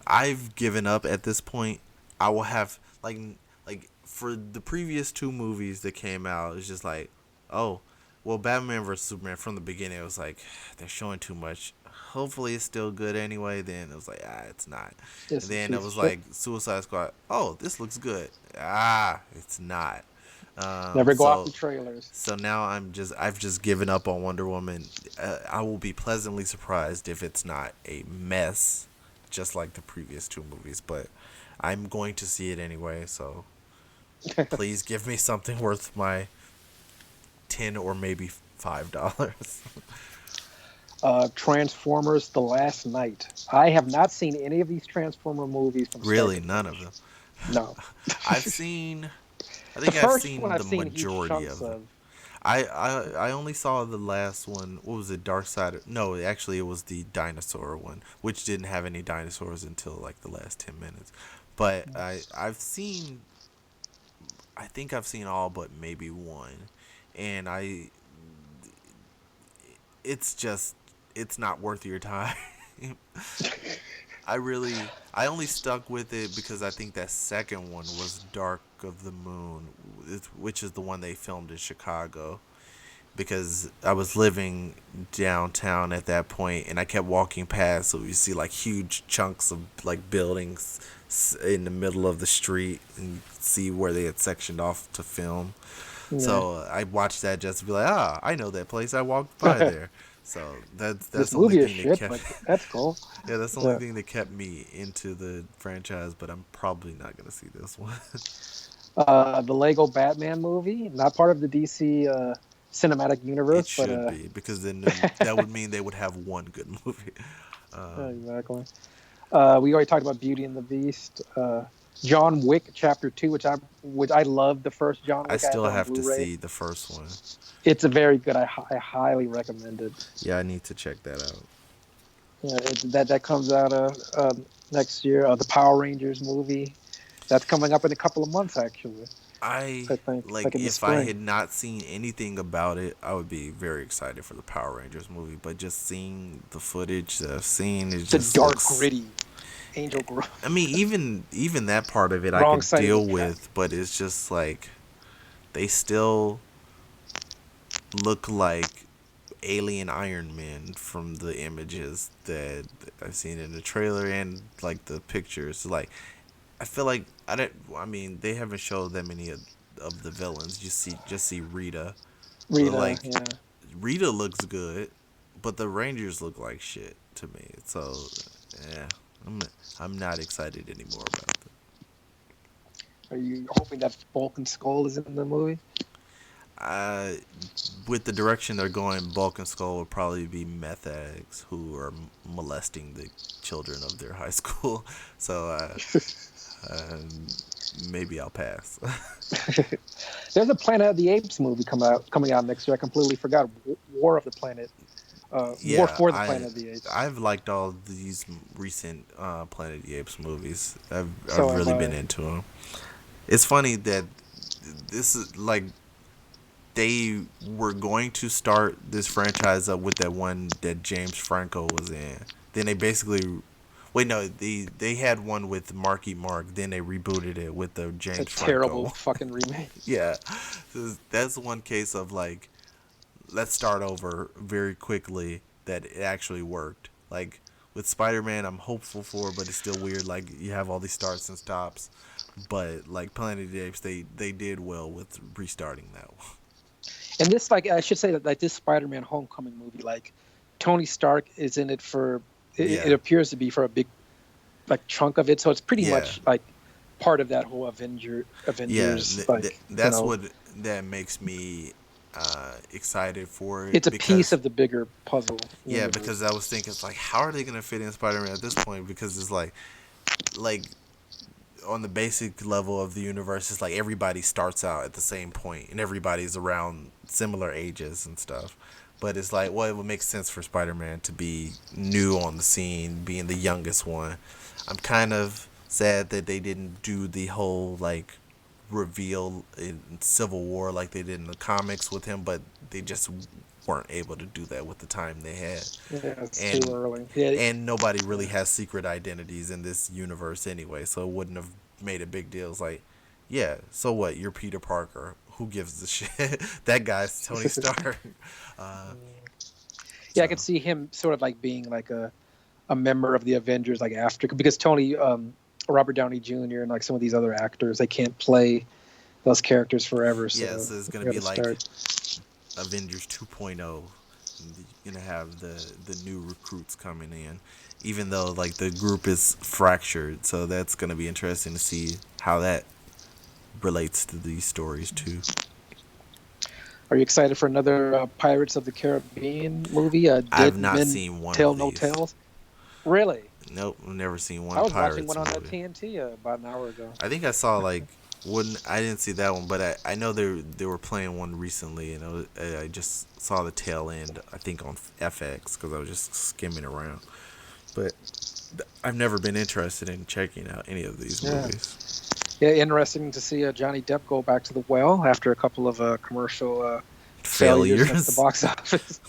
I've given up at this point. I will have like for the previous two movies that came out. It's just like, oh, well, Batman vs Superman from the beginning. It was like they're showing too much. Hopefully, it's still good anyway. Then it was like, it's not. And Just a then it piece of was shit. like Suicide Squad. Oh, this looks good. It's not. Never go off the So trailers. So now I've just given up on Wonder Woman. I will be pleasantly surprised if it's not a mess, just like the previous two movies. But I'm going to see it anyway. So please give me something worth my $10 or maybe $5. Transformers: The Last Night. I have not seen any of these Transformer movies from start Really, to none of finish. them. No. I've seen. I The think I've first one seen I've the seen huge majority chunks of them. of. I only saw the last one. What was it? Dark Side? No, actually, it was the dinosaur one, which didn't have any dinosaurs until like the last 10 minutes. But I've seen. I think I've seen all but maybe one, and it's just it's not worth your time. I only stuck with it because I think that second one was Dark of the Moon, which is the one they filmed in Chicago. Because I was living downtown at that point, and I kept walking past, so you see like huge chunks of like buildings in the middle of the street, and you see where they had sectioned off to film. Yeah. So I watched that just to be like, I know that place. I walked by there. So that's This the only movie is thing that shit, kept but that's cool. yeah, that's the only Yeah. thing that kept me into the franchise. But I'm probably not gonna see this one. The Lego Batman movie, not part of the DC cinematic It universe, but should be because then that would mean they would have one good movie. Um, exactly. We already talked about Beauty and the Beast. John Wick Chapter Two, which I love the first John I Wick. I have still it on have to Blu-ray. see the first one. It's a very good. I highly recommend it. Yeah, I need to check that out. Yeah, that comes out next year. The Power Rangers movie that's coming up in a couple of months, actually. I I think like like in the if I spring. had not seen anything about it, I would be very excited for the Power Rangers movie. But just seeing the footage that I've seen, it It's a just dark, looks. gritty Angel Grove. I mean, even that part of it I Wrong could side of the deal track. with, but it's just like they still look like alien Iron Man from the images that I've seen in the trailer and like the pictures. Like I feel like I don't. I mean, they haven't showed that many of the villains. You just see Rita, but Rita, like yeah. Rita looks good, but the Rangers look like shit to me. So yeah, I'm I'm not excited anymore about them. Are you hoping that Bulk and Skull is in the movie? Uh, with the direction they're going, Bulk and Skull will probably be meth addicts who are molesting the children of their high school. So um, maybe I'll pass. There's a Planet of the Apes movie coming out next year. I completely forgot. War of the Planet. War Yeah, for the Planet of the Apes. I've liked all these recent Planet of the Apes movies. So I've have really been I. into them. It's funny that this is like they were going to start this franchise up with that one that James Franco was in. Then they basically wait no they had one with Marky Mark. Then they rebooted it with the It's a James terrible Franco. fucking remake. Yeah, so that's one case of like let's start over very quickly that it actually worked. Like with Spider Man, I'm hopeful for, but it's still weird. Like you have all these starts and stops, but like Planet of the Apes, they did well with restarting that one. And this, like, I should say that, like, this Spider-Man Homecoming movie, like, Tony Stark is in it for. It Yeah, appears to be for a big, like, chunk of it. So it's pretty yeah, much like part of that whole yeah. Avengers, like, That's what that makes me excited for it it's a piece because of the bigger puzzle yeah, universe. because I was thinking it's like how are they gonna fit in Spider Man at this point because it's like on the basic level of the universe, it's like everybody starts out at the same point and everybody's around similar ages and stuff. But it's like, well, it would make sense for Spider Man to be new on the scene, being the youngest one. I'm kind of sad that they didn't do the whole like reveal in Civil War like they did in the comics with him, but they just weren't able to do that with the time they had. Yeah, it's too And early. Yeah, nobody really yeah. has secret identities in this universe anyway, so it wouldn't have made a big deal. It's like, yeah, so what? You're Peter Parker. Who gives a shit? That guy's Tony Stark. Uh, Yeah, I so could see him sort of like being like a member of the Avengers, like after, because Tony, Robert Downey Jr. and like some of these other actors, they can't play those characters forever, so yeah, so it's we gonna got be to like start. Avengers 2.0. You're gonna have the new recruits coming in, even though like the group is fractured. So that's gonna be interesting to see how that relates to these stories too. Are you excited for another Pirates of the Caribbean movie? I've Dead not Men seen one Tell of No these. Tales. Really? Nope, I've never seen I one was watching Pirates one on movie. TNT about an hour ago. I think I saw like one. I didn't see that one, but I know they were playing one recently, and I just saw the tail end. I think on FX because I was just skimming around. But I've never been interested in checking out any of these Yeah. movies. Yeah, interesting to see Johnny Depp go back to the well after a couple of commercial failures at the Failures. box office.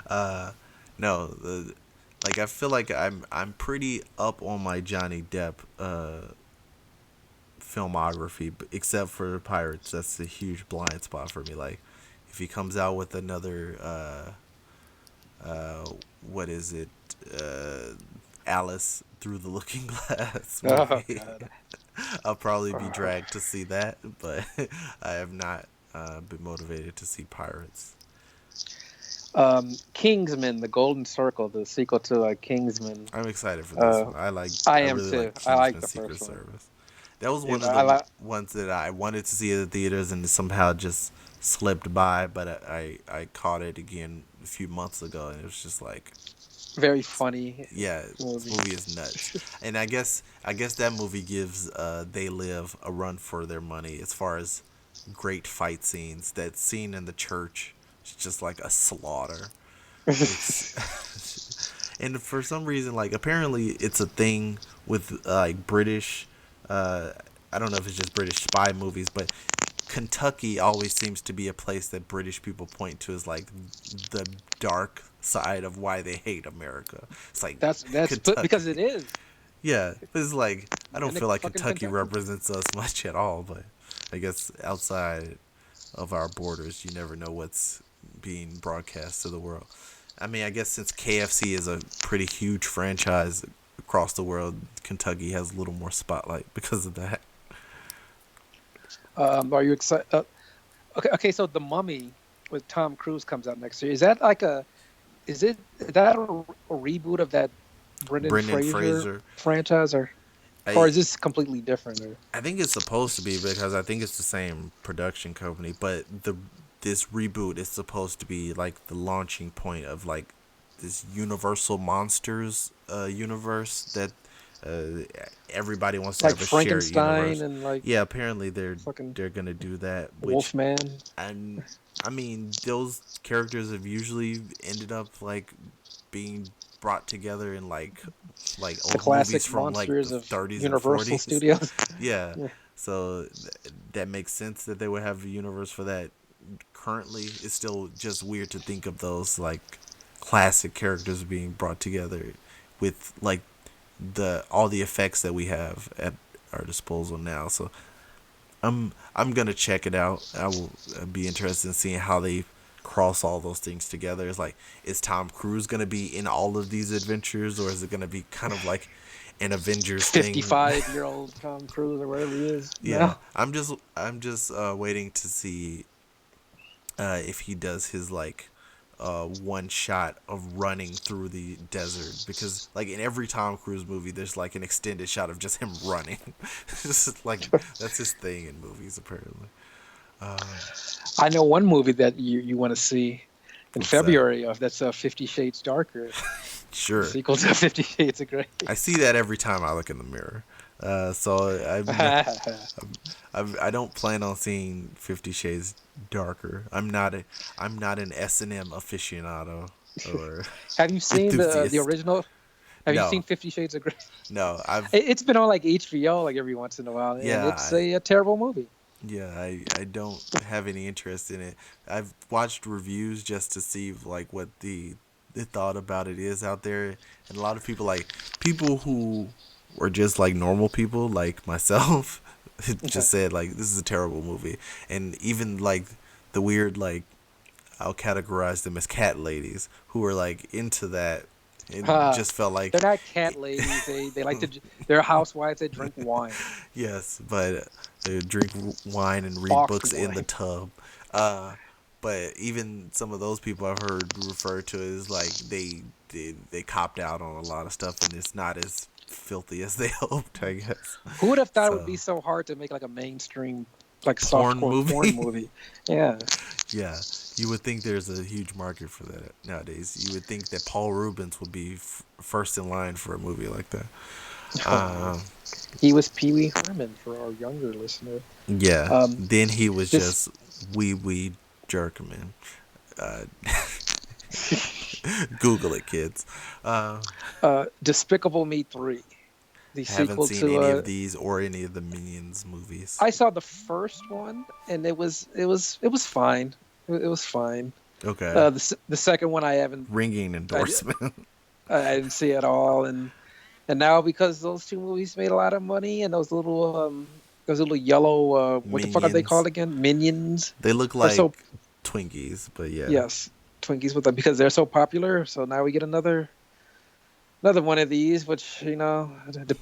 uh, no, like I feel like I'm pretty up on my Johnny Depp filmography, except for Pirates. That's a huge blind spot for me. Like, if he comes out with another, what is it, Alice Through the Looking Glass Oh movie, God. I'll probably be Uh, dragged to see that. But I have not been motivated to see Pirates. Kingsman: The Golden Circle, the sequel to Kingsman. I'm excited for this Uh, one. I I am really too. like I like Kingsman the Secret first one. Service. That was Yeah, one of the ones that I wanted to see at the theaters and somehow just slipped by, but I caught it again a few months ago and it was just like, very funny yeah, this movie. movie is nuts. And I guess that movie gives They Live a run for their money as far as great fight scenes. That scene in the church is just like a slaughter. It's and for some reason, like apparently it's a thing with like British. Uh, I don't know if it's just British spy movies, but Kentucky always seems to be a place that British people point to as like the dark side of why they hate America. It's like That's because it Kentucky. is. Yeah, it's like I don't feel like Fucking Kentucky Kentucky. represents us much at all, but I guess outside of our borders, you never know what's being broadcast to the world. I mean, I guess since KFC is a pretty huge franchise across the world, Kentucky has a little more spotlight because of that. Are you excited? Okay. So The Mummy with Tom Cruise comes out next year. Is that like a? Is that a reboot of that Brendan Brendan Fraser Fraser. franchise, or I is this completely different? Or? I think it's supposed to be because I think it's the same production company, but this reboot is supposed to be like the launching point of like this Universal Monsters universe that uh, everybody wants to Like have a shared Frankenstein universe. and like Yeah, apparently fucking they're gonna do that, which Wolfman, and I mean those characters have usually ended up like being brought together in like the old movies classic from like monsters the of 30s and Universal 40s. Studios. Yeah, Yeah. so that makes sense that they would have a universe for that. Currently, it's still just weird to think of those like classic characters being brought together with like the all the effects that we have at our disposal now. So I'm gonna check it out. I will be interested in seeing how they cross all those things together. It's like, is Tom Cruise gonna be in all of these adventures, or is it gonna be kind of like an Avengers thing? 55-year-old Tom Cruise or whatever he is Yeah, now. I'm just waiting to see if he does his like one shot of running through the desert, because like in every Tom Cruise movie there's like an extended shot of just him running. Just like that's his thing in movies apparently. uh, I know one movie that you want to see in what's that? February of that's 50 Shades Darker, the Sure, sequel to 50 Shades of Grey. I see that every time I look in the mirror. So I don't plan on seeing 50 Shades Darker. I'm not an S&M aficionado or Have you seen the enthusiast. original? Have you No, seen 50 Shades of Grey? no, I've It's been on like HBO like every once in a while, and yeah, it's a terrible movie. I don't have any interest in it. I've watched reviews just to see like what the thought about it is out there, and a lot of people like people who were just like normal people like myself just said like this is a terrible movie, and even like the weird like I'll categorize them as cat ladies who were like into that. It Uh, just felt like they're not cat ladies. They like to. They're housewives. They drink wine, yes, but they drink wine and read boxed books in the wine. tub. But even some of those people I've heard refer to it as like they copped out on a lot of stuff, and it's not as filthy as they hoped, I guess. Who would have thought it would be So so hard to make like a mainstream, like porn softcore porn movie, movie? Yeah. yeah, you would think there's a huge market for that nowadays. You would think that Paul Rubens would be first in line for a movie like that. Oh, Um, he was Pee Wee Herman for our younger listener. yeah, Um, then he was this just wee Jerkman. Uh, Google it, kids. Uh, Despicable Me 3, the haven't sequel seen to. any of these or any of the Minions movies. I saw the first one, and it was fine. It was fine. Okay, The second one I haven't. ringing I, endorsement. I didn't see at all, and now because those two movies made a lot of money, and those little yellow what the fuck are they Minions. called again? Minions They look are so. like Twinkies, but yeah, Yes, Twinkies with them because they're so popular. So now we get another another one of these, which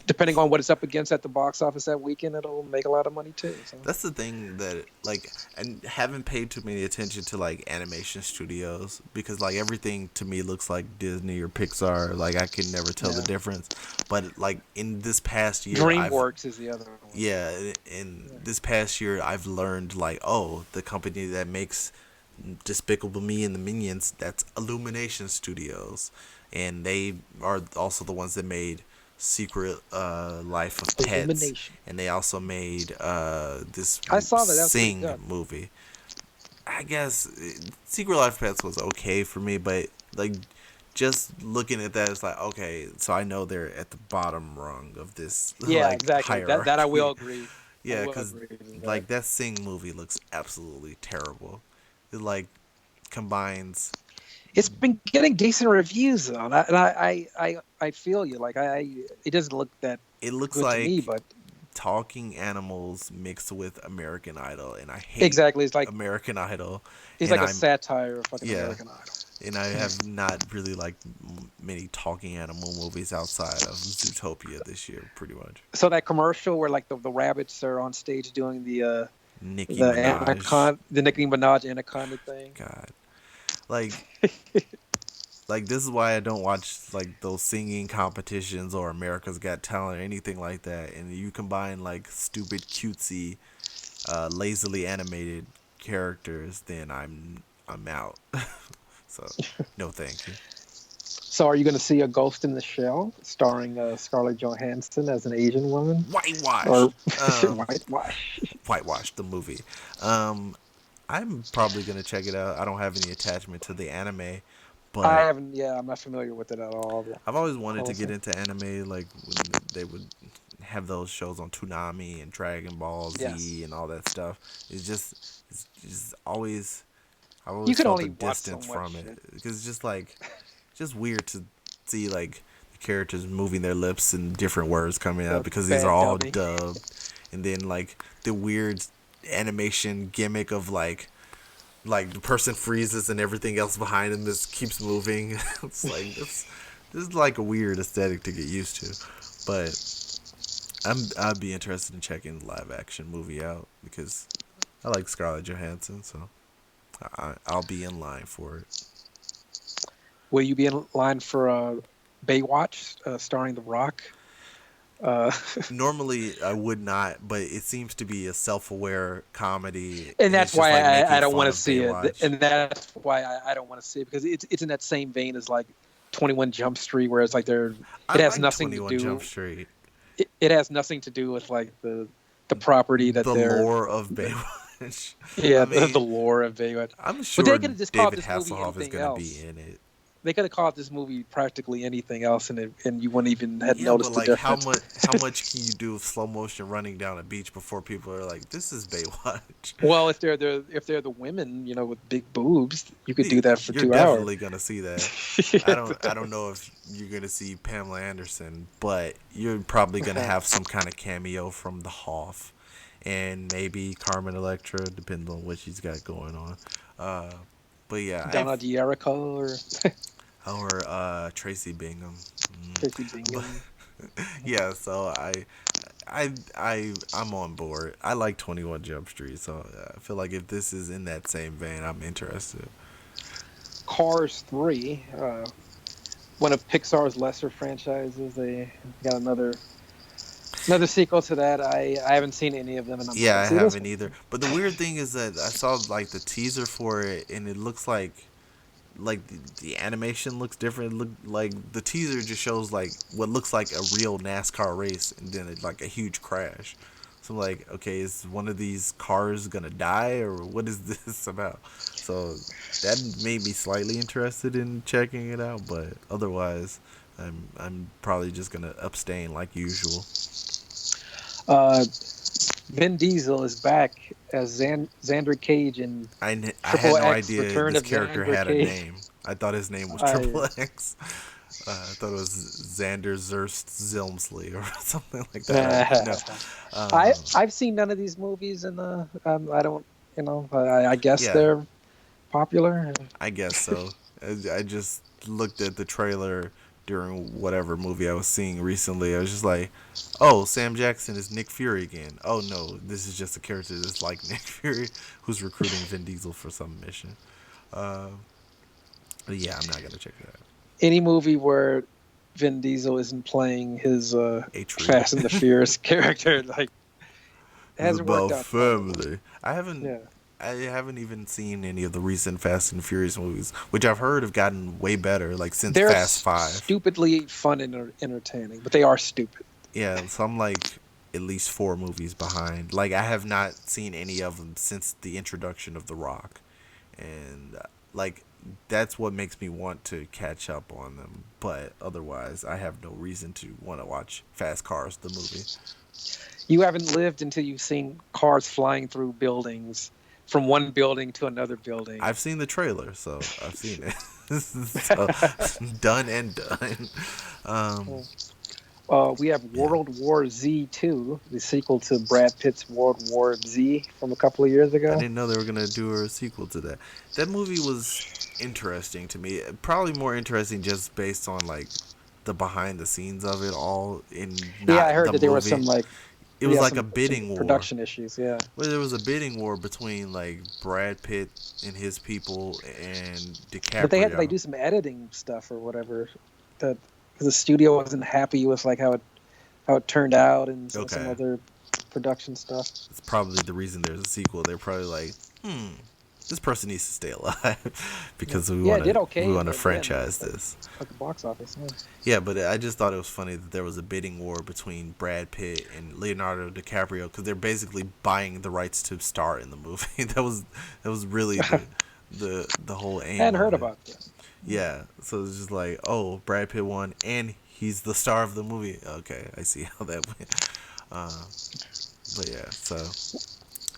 depending on what it's up against at the box office that weekend, it'll make a lot of money too. So That's the thing that like, and haven't paid too many attention to like animation studios because like everything to me looks like Disney or Pixar. Like I can never tell the yeah, difference. But like in this past year, I've DreamWorks is the other one. yeah, in Yeah. this past year, I've learned like, oh, the company that makes Despicable Me and the Minions, that's Illumination Studios, and they are also the ones that made Secret Life of Pets, Illumination. and they also made this I saw that. That was pretty Sing good. movie. I guess Secret Life of Pets was okay for me, but like just looking at that, it's like okay, so I know they're at the bottom rung of this Yeah, like exactly. That I will hierarchy. agree. I Yeah, will because agree with that. like that Sing movie looks absolutely terrible. It like combines. It's been getting decent reviews though, and I feel you. Like it doesn't look that It looks good to me, like but talking animals mixed with American Idol, and I hate exactly, American Idol, it's and like a I'm satire of fucking yeah, American Idol. and I have not really liked many talking animal movies outside of Zootopia this year, pretty much. So that commercial where like the rabbits are on stage doing Nicki the Minaj, anaconda, the Nicki Minaj anaconda thing. God, like this is why I don't watch like those singing competitions or America's Got Talent or anything like that. And you combine like stupid, cutesy, lazily animated characters, then I'm out. So no, thank you. So are you going to see a Ghost in the Shell starring Scarlett Johansson as an Asian woman, or Whitewashed, whitewash? whitewashed the movie. Um, I'm probably gonna check it out. I don't have any attachment to the anime, I but haven't. Yeah, I'm not familiar with it at all. I've always wanted to get Honestly. into anime, like when they would have those shows on Toonami and Dragon Ball Z Yes. and all that stuff. It's just always I You always can felt a only watch so distance much from it shit. because it's just like just weird to see like the characters moving their lips and different words coming out The because these are bad all dubbing. dubbed, and then like the weird animation gimmick of like the person freezes and everything else behind him just keeps moving. It's like this is like a weird aesthetic to get used to, but I'd be interested in checking the live action movie out because I like Scarlett Johansson, so I'll be in line for it. Will you be in line for Baywatch, starring The Rock? Uh, Normally I would not, but it seems to be a self-aware comedy, and and that's it's just why like I making don't fun want to of see it. Baywatch. And that's why I don't want to see it because it's in that same vein as like 21 Jump Street, where it's like I it has like nothing to 21 Jump do. Street. It has nothing to do with like the property that The they're. lore of Baywatch. I Yeah, the mean, lore of Baywatch. I'm But they sure could have just called David this movie Hasselhoff is anything gonna be else. in it. They could have called this movie practically anything else, and you wouldn't even have Yeah, but noticed the like difference. how much can you do with slow motion running down a beach before people are like, this is Baywatch? Well, if they're the women, with big boobs, you could do that for You're 2 hours. definitely gonna see that. I don't know if you're gonna see Pamela Anderson, but you're probably gonna have some kind of cameo from the Hoff, and maybe Carmen Electra, depending on what she's got going on. Uh, but yeah, Donna I've D'Erico or or Tracy Bingham. Tracy But Bingham. yeah, so I'm on board. I like 21 Jump Street, so I feel like if this is in that same vein, I'm interested. Cars 3, one of Pixar's lesser franchises. They got another sequel to that. I haven't seen any of them, and I'm Yeah, like, I see this haven't one? either. But the weird thing is that I saw like the teaser for it, and it looks like the animation looks different. It look like the teaser just shows like what looks like a real NASCAR race, and then it, like a huge crash. So I'm like, okay, is one of these cars gonna die, or what is this about? So that made me slightly interested in checking it out, but otherwise, I'm probably just gonna abstain like usual. Uh, Vin Diesel is back as Xander Cage in I Triple had no X: idea Return this of character Xander had a Cage. name. I thought his name was I Triple X. I thought it was Xander Zurst Zilmsley or something like that. No. Um, I've seen none of these movies, and I don't, I guess yeah, they're popular. I guess so. I just looked at the trailer during whatever movie I was seeing recently. I was just like, oh, Sam Jackson is Nick Fury again. Oh no, this is just a character that's like Nick Fury who's recruiting Vin Diesel for some mission. Uh, but yeah, I'm not gonna check that out. Any movie where Vin Diesel isn't playing his A tree. Fast and the Furious character, like, it It's hasn't worked about out for me. family. Yeah. I haven't even seen any of the recent Fast and Furious movies, which I've heard have gotten way better, like since They're Fast Five. stupidly fun and entertaining, but they are stupid. Yeah, so I'm like at least 4 movies behind. Like I have not seen any of them since the introduction of The Rock, and like that's what makes me want to catch up on them. But otherwise, I have no reason to want to watch Fast Cars the movie. You haven't lived until you've seen cars flying through buildings from one building to another building. I've seen the trailer, so I've seen it. So, done and done. Um, We have yeah, World War Z 2, the sequel to Brad Pitt's World War Z from a couple of years I ago. didn't know they were gonna do a sequel to that. That movie was interesting to me. Probably more interesting just based on like the behind the scenes of it all, in Yeah, I not heard the that there was movie. some like It was yeah like a some bidding war. production issues. Yeah, Where there was a bidding war between like Brad Pitt and his people and but they had to like DiCaprio. do some editing stuff or whatever. That because the studio wasn't happy with like how it turned out and some Okay, other production stuff. it's probably the reason there's a sequel. They're probably like, this person needs to stay alive Yeah, because we yeah, want it did to okay then, franchise like this. at the box office. Yeah. Yeah, but I just thought it was funny that there was a bidding war between Brad Pitt and Leonardo DiCaprio because they're basically buying the rights to star in the movie. That was really the whole I aim hadn't of heard it. about this. Yeah, so it's just like, oh, Brad Pitt won, and he's the star of the movie. Okay, I see how that went. Uh, but yeah, so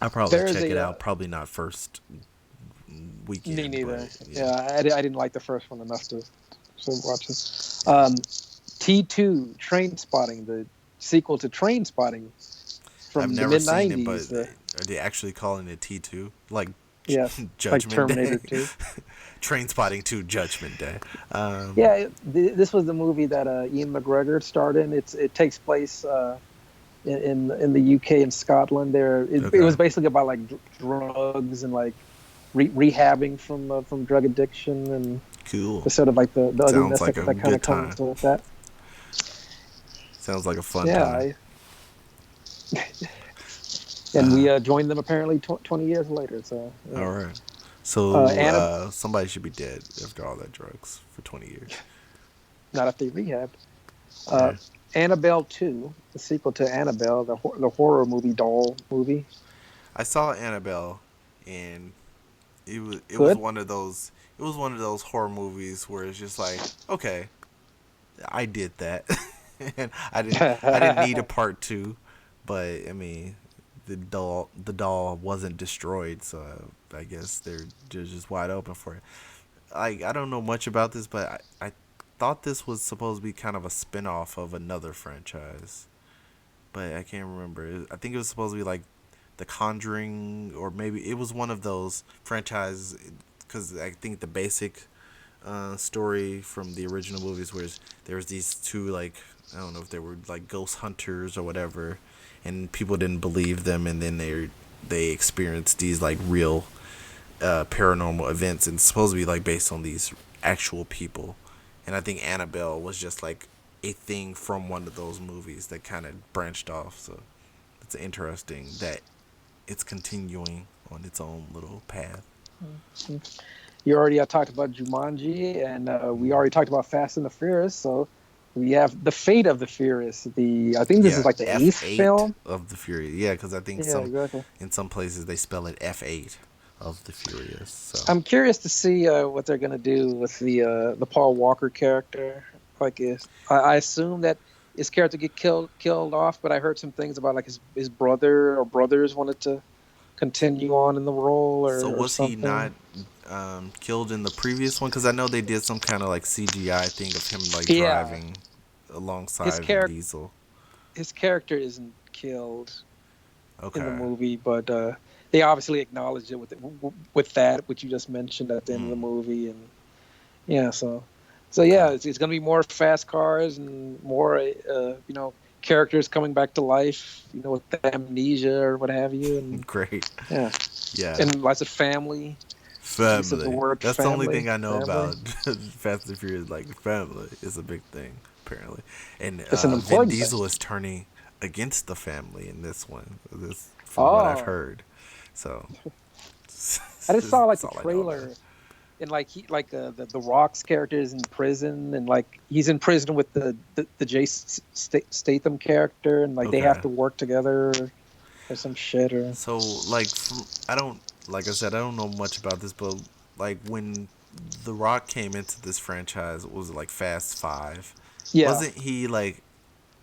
I'll probably There's check it a out. Probably not first Me weekend, neither. but yeah. Yeah, I didn't like the first one enough to watch it. T2 Train Spotting, the sequel to Train Spotting I've from the never mid seen it, but 90s. are they actually calling it T2? Like Yes, like Judgment Day? Terminator 2. Train Spotting 2 Judgment Day. Um, Yeah, this was the movie that Ian McGregor starred in. It takes place in the UK and Scotland. It okay. was basically about like drugs and like rehabbing from drug addiction and Cool. the sort of like the Sounds ugliness like a that kind of good time. comes with that. Sounds like a fun Yeah, time. and Uh, we joined them apparently 20 years later. So all yeah. right. So Anna, somebody should be dead after all that drugs for 20 years. not if they rehabbed. Uh, Yeah. Annabelle 2, the sequel to Annabelle, the horror movie doll movie. I saw Annabelle, and it was Good. one of those horror movies where it's just like, okay, I did that, and I didn't need a part two, but I mean, the doll wasn't destroyed, so I guess they're just wide open for it. I don't know much about this, but I thought this was supposed to be kind of a spin off of another franchise, but I can't remember. I think it was supposed to be like The Conjuring, or maybe it was one of those franchises. Because I think the basic story from the original movies was there was these two, like, I don't know if they were like ghost hunters or whatever, and people didn't believe them, and then they experienced these like real paranormal events, and it's supposed to be like based on these actual people. And I think Annabelle was just like a thing from one of those movies that kind of branched off. So it's interesting that it's continuing on its own little path. You already talked about Jumanji, and we already talked about Fast and the Furious. So we have the Fate of the Furious. I think this is Yeah, like the eighth F8 film. of the Fury. Yeah, because I think Yeah, exactly. in some places they spell it F8 of the Furious. So I'm curious to see what they're gonna do with the Paul Walker character. Like, I assume that his character get killed off, but I heard some things about like his brother or brothers wanted to continue on in the role so or was he not something. killed in the previous one? Because I know they did some kind of like CGI thing of him like Yeah, driving his alongside Vin character Diesel. his character isn't killed in the Okay. movie, but they obviously acknowledged it with that, which you just mentioned at the end of the Mm. movie, and yeah, so So yeah, it's going to be more fast cars and more, characters coming back to life, with amnesia or what have you, and Great. yeah, Yeah. and lots of family. Use of the Family. word That's the only family, thing I know family. about Fast and Furious. Like family is a big thing apparently, and It's an Vin important thing. Diesel is turning against the family in this one. This, from what I've Oh, heard. So I just saw like that's the all I know about it. trailer, and like the Rock's character is in prison, and like he's in prison with the Statham character, and like they have Okay. to work together or some shit or So like, I don't, like I said, I don't know much about this, but like when The Rock came into this franchise, was it like Fast Five? yeah, Wasn't he like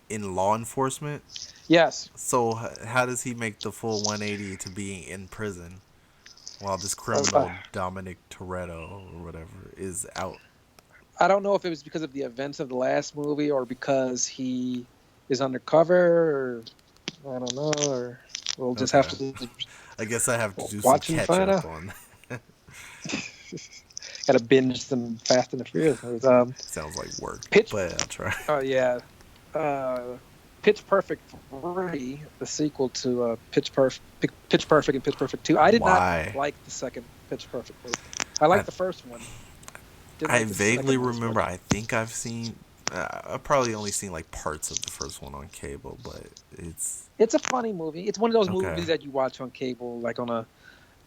in law enforcement? yes. So how does he make the full 180 to being in prison while this Uh, uh, criminal Dominic Toretto or whatever is out? I don't know if it was because of the events of the last movie or because he is undercover, or I don't know, or we'll just have Okay, to I guess I have to do some watch and catch find up out. on. Got to binge some Fast and the Furious movies. Sounds like work, Pitch. but I'll try. Oh yeah. Pitch Perfect 3, the sequel to Pitch Perfect and Pitch Perfect 2. I did not Why? like the second Pitch Perfect movie. I I liked the first one. Didn't I like the vaguely second one as remember. much. I think I've seen. I've probably only seen like parts of the first one on cable, but it's It's a funny movie. It's one of those okay. movies that you watch on cable, like on a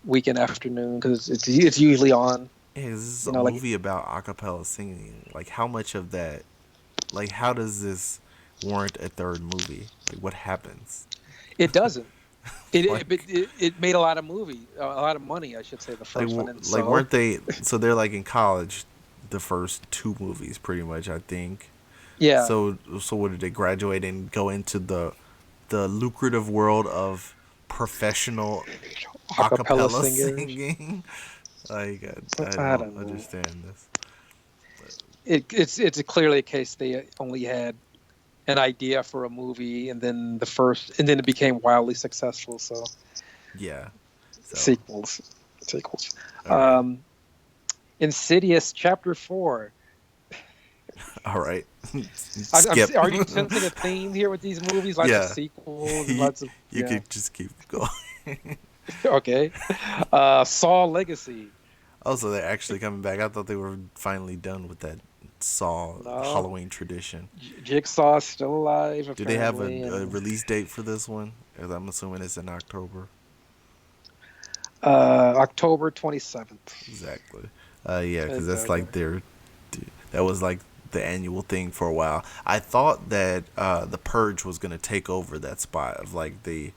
weekend afternoon, because it's usually on. Yeah, this is You a know, like movie about acapella singing. Like, how much of that? Like, how does this warrant a third movie? Like, what happens? it doesn't. like, It made a lot of a lot of money, I should say, the first one, and like so weren't they? So they're like in college, the first two movies, pretty much. I think. yeah, So what did they graduate and go into the lucrative world of professional acapella acapella singers. singing? Like, I I don't don't know. understand this. But It's clearly a case they only had an idea for a movie, and then it became wildly successful. So yeah. So, sequels, sequels. all right. Um, Insidious Chapter 4. All right. I'm, Skip. are you sensing a theme here with these movies? Lots of yeah. sequels and you, lots of you yeah. could just keep going. Okay. Saw Legacy. Also, they're actually coming back. I thought they were finally done with that Saw No, Halloween tradition. Jigsaw is still alive Do they have apparently, a and release date for this one? 'Cause I'm assuming it's in October. October 27th. Exactly. Yeah, because that's Exactly. like that was like the annual thing for a while. I thought that the Purge was gonna take over that spot of like the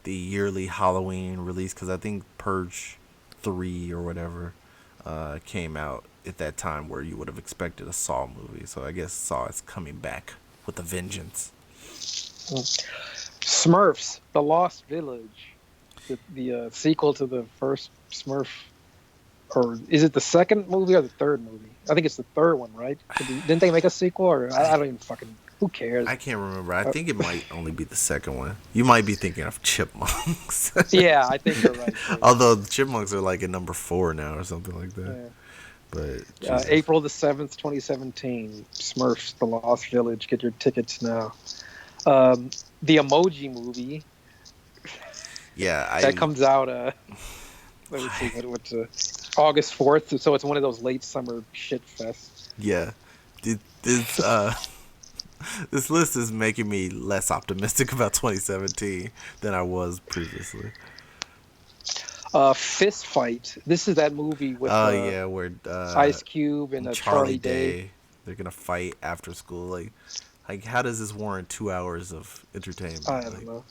yearly Halloween release, because I think Purge 3 or whatever came out at that time where you would have expected a Saw movie. So I guess Saw is coming back with a vengeance. Smurfs: The Lost Village, the sequel to the first Smurf, or is it the second movie or the third movie? I think it's the third one, right? Didn't they make a sequel? Or I I don't even fucking. Who cares? I can't remember. I Uh, think it might only be the second one. You might be thinking of Chipmunks. yeah, I think you're right too. Although the Chipmunks are like at number 4 now or something like that. Yeah. But Jesus. April the 7th, 2017. Smurfs: The Lost Village. Get your tickets now. The Emoji Movie Yeah, that comes out. Let me see what's August 4th. So it's one of those late summer shit fests. yeah. This this list is making me less optimistic about 2017 than I was previously. Fist Fight. This is that movie with Oh yeah, where Ice Cube and Charlie Charlie Day. Day, they're gonna fight after school. Like how does this warrant 2 hours of I entertainment? don't Like know.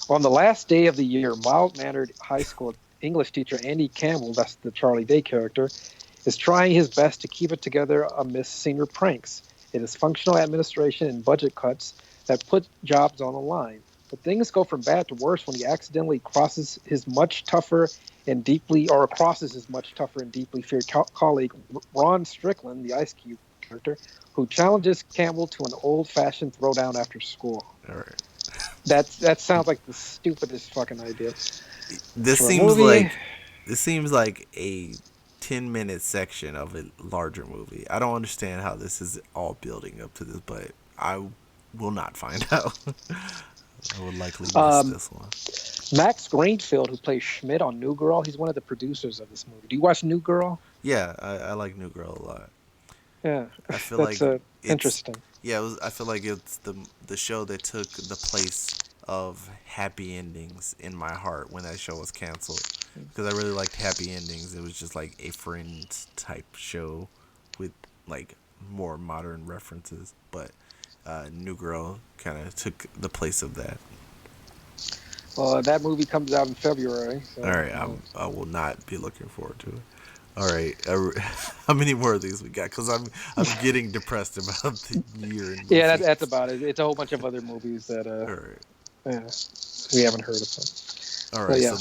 On the last day of the year, mild-mannered high school English teacher Andy Campbell, that's the Charlie Day character, is trying his best to keep it together amidst senior pranks. It is functional administration and budget cuts that put jobs on the line. But things go from bad to worse when he accidentally crosses his much tougher and deeply feared colleague Ron Strickland, the Ice Cube character, who challenges Campbell to an old-fashioned throwdown after school. all right. That sounds like the stupidest fucking idea This for a seems movie. like this seems like a 10-minute section of a larger movie. I don't understand how this is all building up to this, but I will not find out. I would likely miss Um, this one. Max Greenfield, who plays Schmidt on New Girl, he's one of the producers of this movie. Do you watch New Girl? Yeah, I like New Girl a lot. Yeah, I feel that's like it's interesting. yeah. I feel like it's the show that took the place of happy endings in my heart when that show was canceled. Because I really liked happy endings. It was just like a Friends type show with like more modern references. But New Girl kind of took the place of that. Well, that movie comes out in February, All so right, I will not be looking forward to it. All right, how many more of these we got? Because I'm getting depressed about the year in yeah, movies. that's about it. It's a whole bunch of other movies that All right. yeah, we haven't heard of them. All But right, so yeah,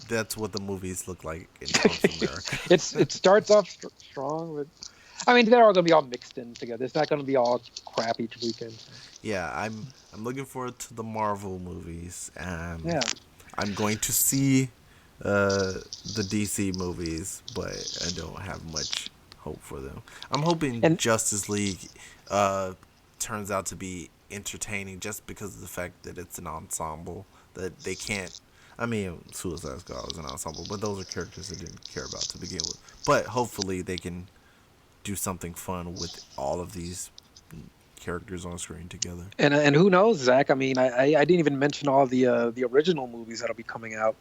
that's what the movies look like in North America. it starts off strong, but I mean they're all gonna be all mixed in together. It's not gonna be all crap each weekend. Yeah, I'm looking forward to the Marvel movies. Yeah, I'm going to see the DC movies, but I don't have much hope for them. I'm hoping and Justice League uh, turns out to be entertaining just because of the fact that it's an ensemble that they can't. I mean, Suicide Squad is an ensemble, but those are characters I didn't care about to begin with. But hopefully they can do something fun with all of these characters on screen together. and who knows, Zach? I mean, I didn't even mention all the original movies that'll be coming out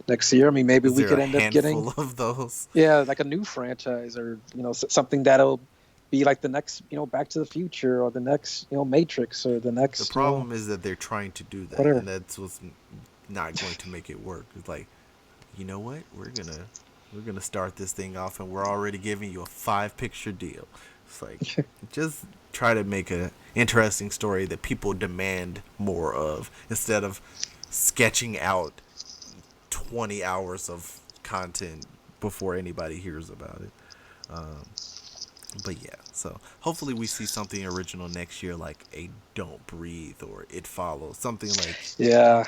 next year. I mean, maybe Is we there could a end up getting handful of those? like a new franchise, or something that'll be like the next Back to the Future, or the next Matrix, or the The next problem is that they're trying to do that, whatever. and that's what's not going to make it work. It's like, you know what? We're gonna start this thing off, and we're already giving you a 5-picture deal. It's like, just try to make a interesting story that people demand more of, instead of sketching out 20 hours of content before anybody hears about it. Um, but yeah, so hopefully we see something original next year, like a Don't Breathe or It Follows, something like Yeah,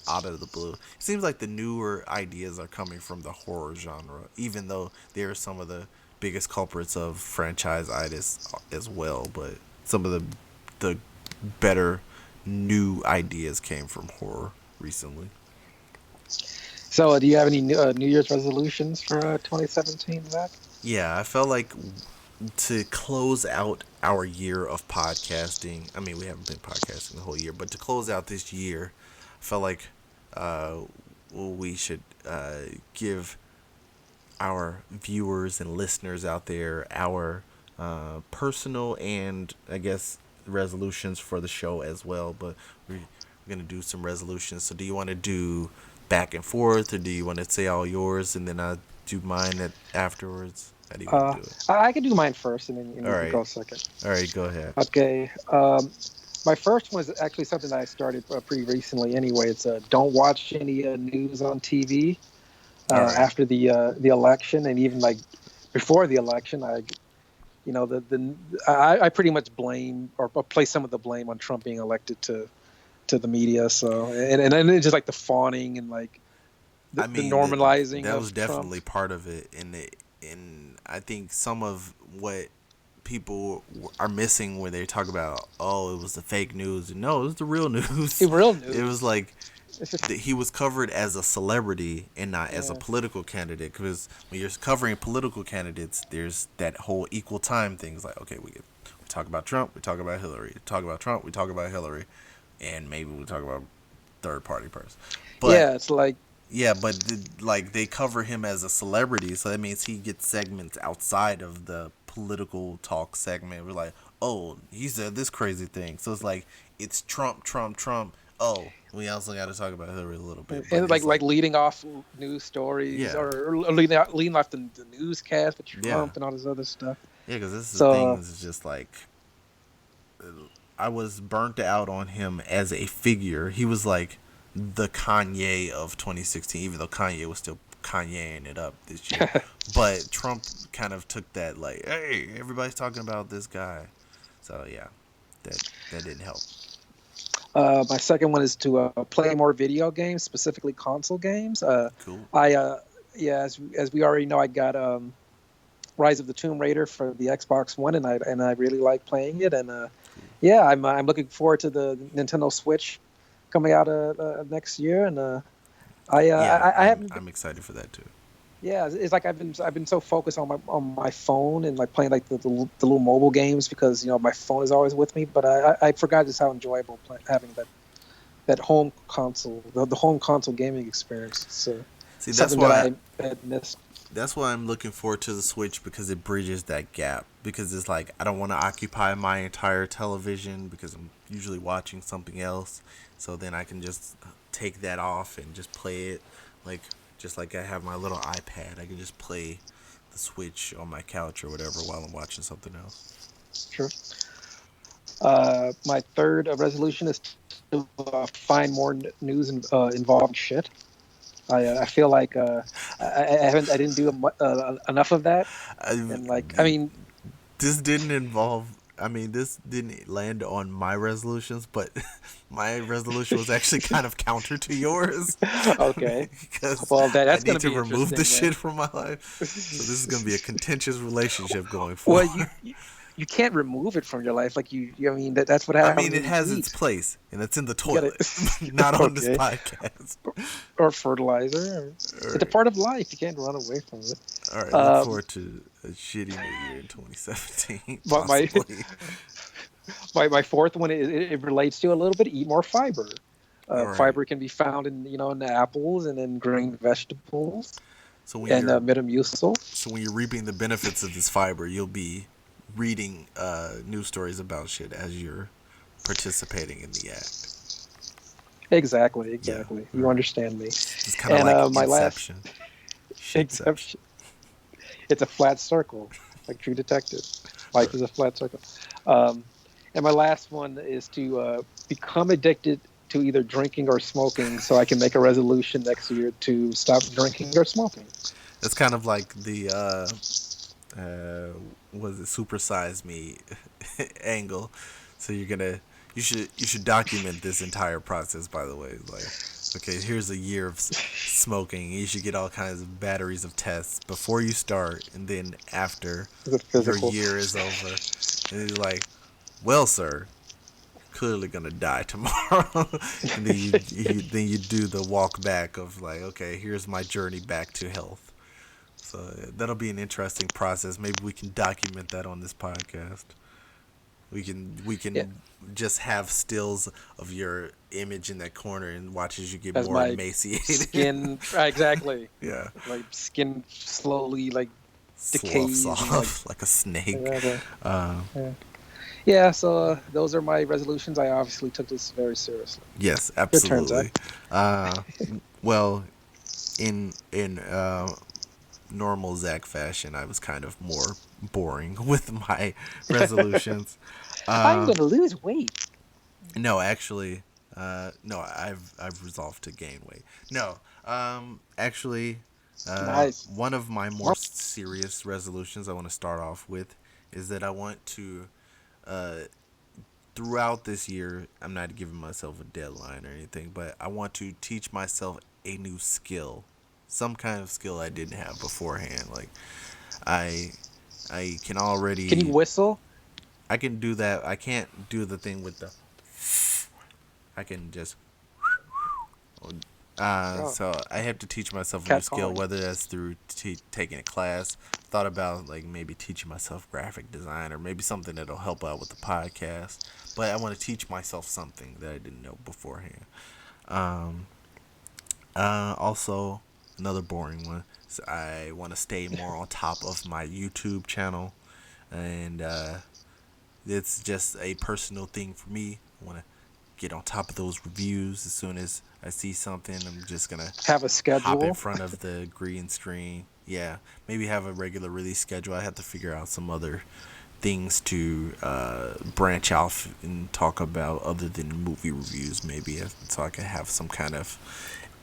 out of the blue. It seems like the newer ideas are coming from the horror genre, even though they're some of the biggest culprits of franchise-itis as well. But some of the better new ideas came from horror recently. so do you have any New Year's resolutions for 2017, Zach? Yeah, I felt like to close out our year of podcasting. I mean, we haven't been podcasting the whole year, but to close out this year, I felt like uh, we should give our viewers and listeners out there our personal and, I guess, resolutions for the show as well. But we're gonna do some resolutions. So, do you want to do back and forth, or do you want to say all yours and then I do mine afterwards? How do you want Uh, to do it? I can do mine first, and then All you can right, go second. all right, go ahead. Okay. My first one is actually something that I started pretty recently. Anyway, it's don't watch any news on TV All right. after the election, and even like before the election. I pretty much blame or place some of the blame on Trump being elected to the media. So and then it's just like the fawning and like I the mean, normalizing that was of Trump. definitely part of it, and I think some of what people are missing when they talk about, oh, it was the fake news. No, it was the real news. Real It news. was like It's just, he was covered as a celebrity and not as a yeah. political candidate. Because when you're covering political candidates, there's that whole equal time thing. It's like, okay, we talk about Trump, we talk about Hillary, talk about Trump, we talk about Hillary, and maybe we talk about third party person. But Yeah, it's like yeah, but like they cover him as a celebrity, so that means he gets segments outside of the political talk segment. We're like, oh, he said this crazy thing. So it's like it's Trump, Trump, Trump. Oh, we also got to talk about Hillary a little bit, but and it's like leading off news stories, yeah, or leading off the newscast with yeah, Trump and all this other stuff. yeah. Because this is the thing. So Is just like I was burnt out on him as a figure. He was like the Kanye of 2016, even though Kanye was still Kanyeing it up this year. But Trump kind of took that like, hey, everybody's talking about this guy. So yeah, that didn't help. my second one is to play more video games, specifically console games. Cool. I Yeah, as we already know, I got Rise of the Tomb Raider for the Xbox One, and I really like playing it. And yeah, I'm looking forward to the Nintendo Switch coming out next year. And Yeah, I haven't. I'm excited for that too. Yeah, it's like I've been so focused on my phone and like playing like the little mobile games because my phone is always with me. But I forgot just how enjoyable having that home console, the home console gaming experience. So See, that's something why that I had missed. that's why I'm looking forward to the Switch because it bridges that gap. Because it's like I don't want to occupy my entire television because I'm usually watching something else. So then I can just take that off and just play it like just like I have my little iPad. I can just play the Switch on my couch or whatever while I'm watching something else. Sure. My third resolution is to find more news involving shit. I feel like I didn't do enough of that, and like I mean, This didn't involve. I mean, this didn't land on my resolutions, but my resolution was actually kind of counter to yours. okay, Because well I that's need gonna to be remove the interesting, shit from my life. So this is gonna be a contentious relationship going well, forward. you can't remove it from your life. Like I mean, that's what I mean, happens it when you has its eat. place, and it's in the You gotta, toilet, not on this okay, podcast. or fertilizer. All It's a right, part of life. You can't run away from it. all right. Look Um, forward to a shitty new year in 2017, but possibly. my fourth one it relates to a little bit. Eat more fiber. All right. Fiber can be found in the apples and in green vegetables So when and you're Metamucil. So when you're reaping the benefits of this fiber, you'll be reading news stories about shit as you're participating in the act. Exactly, Yeah, exactly. all You right. understand me. It's kind of And like my last Inception, shitception. exception, it's a flat circle, like True Detective. All Life right. is a flat circle. Um, and my last one is to become addicted to either drinking or smoking, so I can make a resolution next year to stop drinking or smoking. It's kind of like the uh, was it Super Size Me angle. So you should document this entire process. By the way, like, okay, here's a year of smoking. You should get all kinds of batteries of tests before you start, and then after Is it your physical? year is over, and he's like, "Well, sir, you're clearly gonna die tomorrow." And then you do the walk back of like, okay, here's my journey back to health. So that'll be an interesting process. Maybe we can document that on this podcast. We can Yeah, just have stills of your image in that corner and watch as you get as more my emaciated. skin exactly. Yeah, Like skin slowly like sloughs decays and like off like a snake. exactly. Uh, Yeah. Yeah, so those are my resolutions. I obviously took this very seriously. yes, Your turn, Zach. absolutely. Uh, well, in normal Zach fashion, I was kind of more boring with my resolutions. I'm Uh, gonna lose weight. no, actually, no, I've resolved to gain weight. No, actually, Nice. one of my more serious resolutions I want to start off with is that I want to, uh, throughout this year, I'm not giving myself a deadline or anything, but I want to teach myself a new skill, some kind of skill I didn't have beforehand. Like, I, I can Can you already, whistle? I can do that. I can't do the thing with the. I can just. Oh, So I have to teach myself a new cat skill, calling. whether that's through taking a class. Thought about like maybe teaching myself graphic design or maybe something that'll help out with the podcast. But I want to teach myself something that I didn't know beforehand. Um, Also, another boring one. So I want to stay more on top of my YouTube channel, and it's just a personal thing for me. I want to get on top of those reviews as soon as I see something. I'm just gonna Have a hop in schedule. front of the green screen. Yeah, maybe have a regular release schedule. I have to figure out some other things to branch off and talk about other than movie reviews, maybe, so I can have some kind of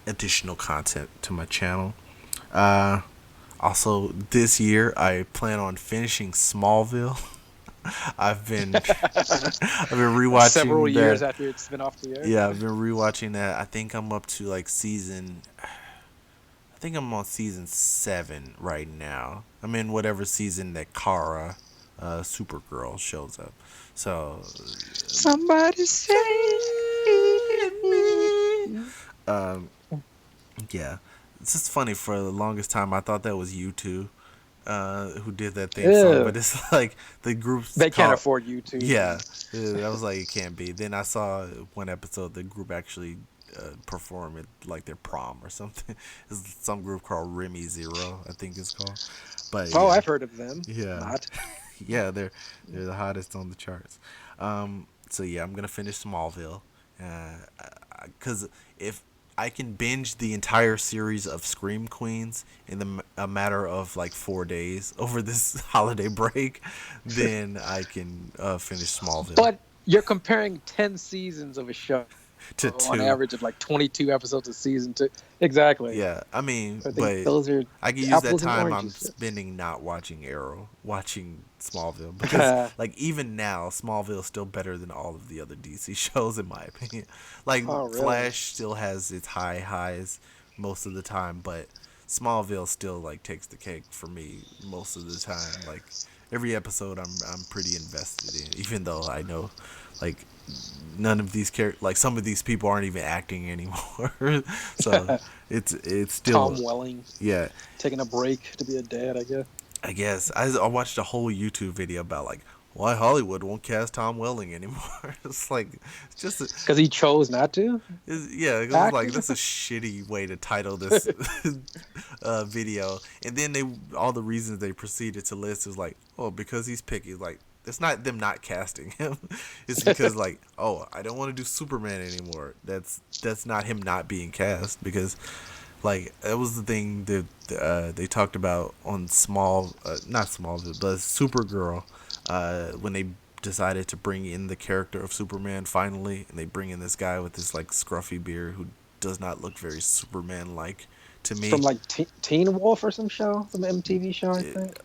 additional content to my channel. Uh, Also, this year I plan on finishing Smallville. I've been I've been Several rewatching years that. after it's been off the air. Yeah, I've been rewatching that. I think I'm up to like season I think I'm on season 7 right now. I'm in whatever season that Kara, Supergirl, shows up. So, Somebody save save me. me. Um, yeah, it's just funny. For the longest time, I thought that was U2, who did that theme song, Ew. but it's like the group's They can't called. afford you to. Yeah, I was like, it can't be. Then I saw one episode the group actually perform at like their prom or something. It's some group called Remy Zero, I think it's called. But Oh, yeah, I've heard of them. yeah, Not. yeah. They're the hottest on the charts. So yeah, I'm gonna finish Smallville, because if I can binge the entire series of Scream Queens in a matter of like 4 days over this holiday break, then I can finish Smallville But you're comparing 10 seasons of a show to on 2. average of like 22 episodes a season to exactly. Yeah, I mean, So I think but those are I can use that apples and time I'm oranges. spending not watching Arrow, watching Smallville, because like even now, Smallville is still better than all of the other DC shows in my opinion. Like Oh, really? Flash still has its highs most of the time, but Smallville still like takes the cake for me most of the time. Like every episode, I'm pretty invested in, even though I know like none of these like some of these people aren't even acting anymore. So it's Tom still, Welling yeah. taking a break to be a dad, I guess. I guess I watched a whole YouTube video about like why Hollywood won't cast Tom Welling anymore. It's like it's just Because he chose not to yeah, because it's like act. that's a shitty way to title this video. And then they all the reasons they proceeded to list is like, oh, because he's picky. Like it's not them not casting him. It's because like, oh, I don't want to do Superman anymore. That's not him not being cast, because like that was the thing that they talked about on not Smallville, but Supergirl, when they decided to bring in the character of Superman finally, and they bring in this guy with this like scruffy beard who does not look very Superman like to From me. like Teen Wolf or some show, some MTV show, I It, think.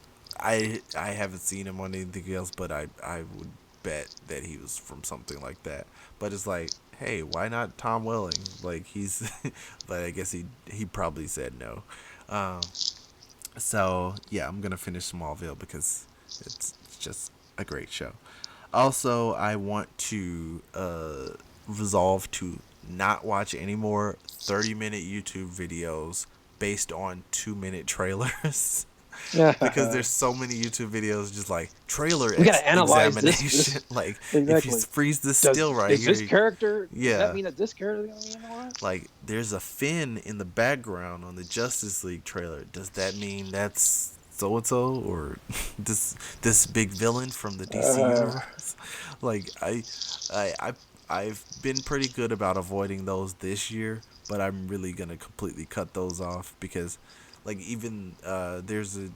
I haven't seen him on anything else, but I would bet that he was from something like that. But it's like, hey, why not Tom Welling? Like he's, but I guess he probably said no. Um, so yeah, I'm gonna finish Smallville because it's just a great show. Also, I want to resolve to not watch any more 30-minute YouTube videos based on 2-minute trailers. Because Yeah. there's so many YouTube videos just like trailer We gotta analyze this. examination. Like if you Exactly. freeze this Does still right is this here, character? Does that yeah, mean that this character is gonna be in the what? like there's a fin in the background on the Justice League trailer. Does that mean that's so and so, or this big villain from the DC Uh, universe? Like I I I've been pretty good about avoiding those this year, but I'm really gonna completely cut those off because like even there's a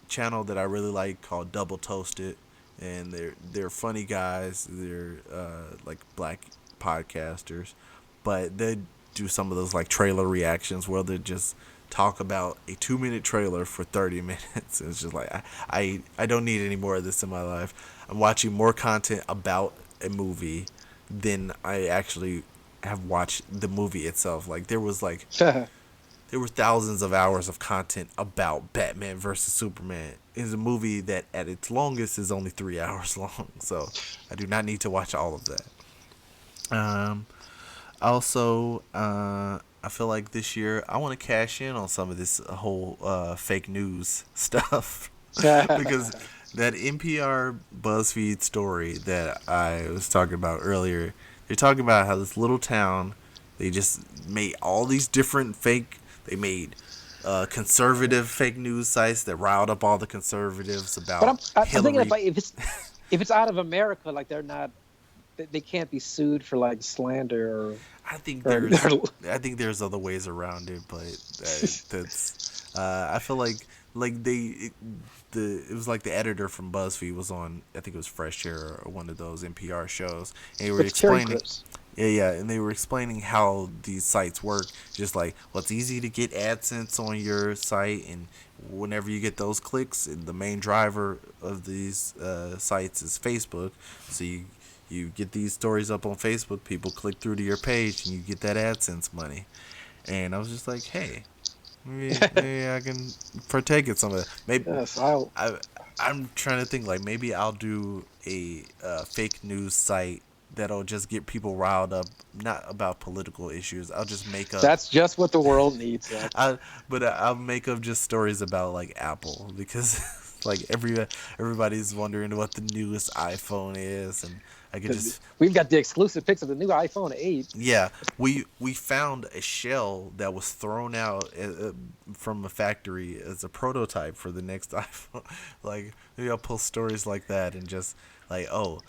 channel that I really like called Double Toasted, and they're funny guys. They're like black podcasters, but they do some of those like trailer reactions where they just talk about a 2-minute trailer for 30 minutes. It's just like I don't need any more of this in my life. I'm watching more content about a movie than I actually have watched the movie itself. Like there were thousands of hours of content about Batman versus Superman. It's a movie that at its longest is only 3 hours long, so I do not need to watch all of that. Um, Also, I feel like this year I want to cash in on some of this whole fake news stuff because that NPR BuzzFeed story that I was talking about earlier, they're talking about how this little town, they just made all these different fake. They made conservative fake news sites that riled up all the conservatives but about I'm thinking Hillary. if it's out of America, like they're not, they can't be sued for like slander I think or, there's or I think there's other ways around it, but that's I feel like it was like the editor from BuzzFeed was on, I think it was Fresh Air or one of those NPR shows, and they were it's cherry explaining. clips. Yeah, and they were explaining how these sites work. Just like, well, it's easy to get AdSense on your site, and whenever you get those clicks, the main driver of these sites is Facebook. So you get these stories up on Facebook, people click through to your page, and you get that AdSense money. And I was just like, hey, Maybe I can partake in some of that. Maybe Yes, I'll. I I'm trying to think like maybe I'll do a fake news site that'll just get people riled up, not about political issues. I'll just make up That's just what the world needs. Zach. I but I'll make up just stories about like Apple because like everybody's wondering what the newest iPhone is, and I could Because just we've got the exclusive pics of the new iPhone 8. yeah, we found a shell that was thrown out from a factory as a prototype for the next iPhone. Like maybe I'll post stories like that and just like, oh,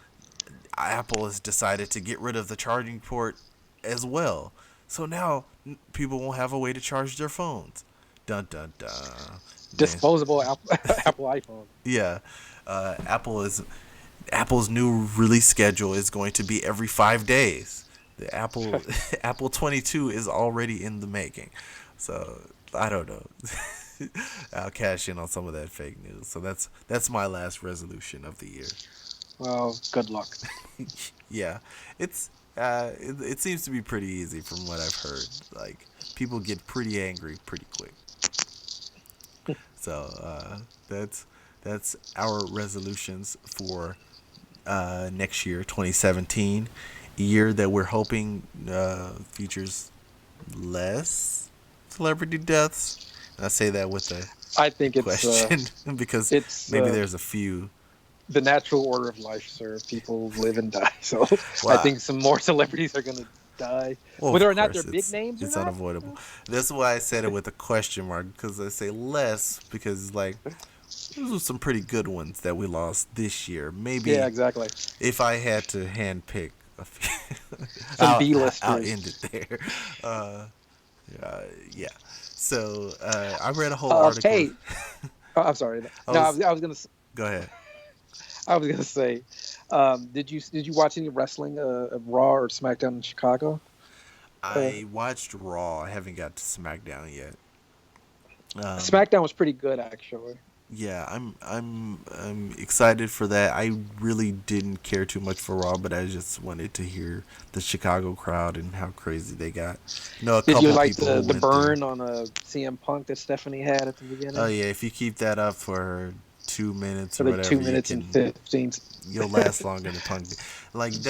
Apple has decided to get rid of the charging port as well. So now people won't have a way to charge their phones. Dun dun dun. Man, Disposable Apple, Apple iPhone. yeah. Apple is Apple's new release schedule is going to be every 5 days. The Apple Apple 22 is already in the making. So I don't know. I'll cash in on some of that fake news. So that's my last resolution of the year. Well, good luck. Yeah, it's it seems to be pretty easy from what I've heard. Like people get pretty angry pretty quick. So that's our resolutions for next year, 2017, a year that we're hoping features less celebrity deaths. And I say that with a I think question because it's maybe there's a few. the natural order of life, sir. People live and die. So I Wow. think some more celebrities are going to die. Well, Whether of or not course, they're big names or it's not. unavoidable. That's why I said it with a question mark because I say less because like those were some pretty good ones that we lost this year. Yeah, Maybe exactly. if I had to handpick a few, Some I'll B-listers. end it there. Uh, yeah. So I read a whole article. Hey, oh, I'm sorry. I No, was I was gonna Go ahead. I was gonna say, did you watch any wrestling of Raw or SmackDown in Chicago? Uh, I watched Raw. I haven't got to SmackDown yet. Um, SmackDown was pretty good actually. yeah, I'm excited for that. I really didn't care too much for Raw, but I just wanted to hear the Chicago crowd and how crazy they got. A Did you couple like people the who the went there. burn on CM Punk that Stephanie had at the Oh beginning yeah, if you keep that up for 2 minutes for or the whatever, two you minutes and can 15? you'll last longer than Punk. Like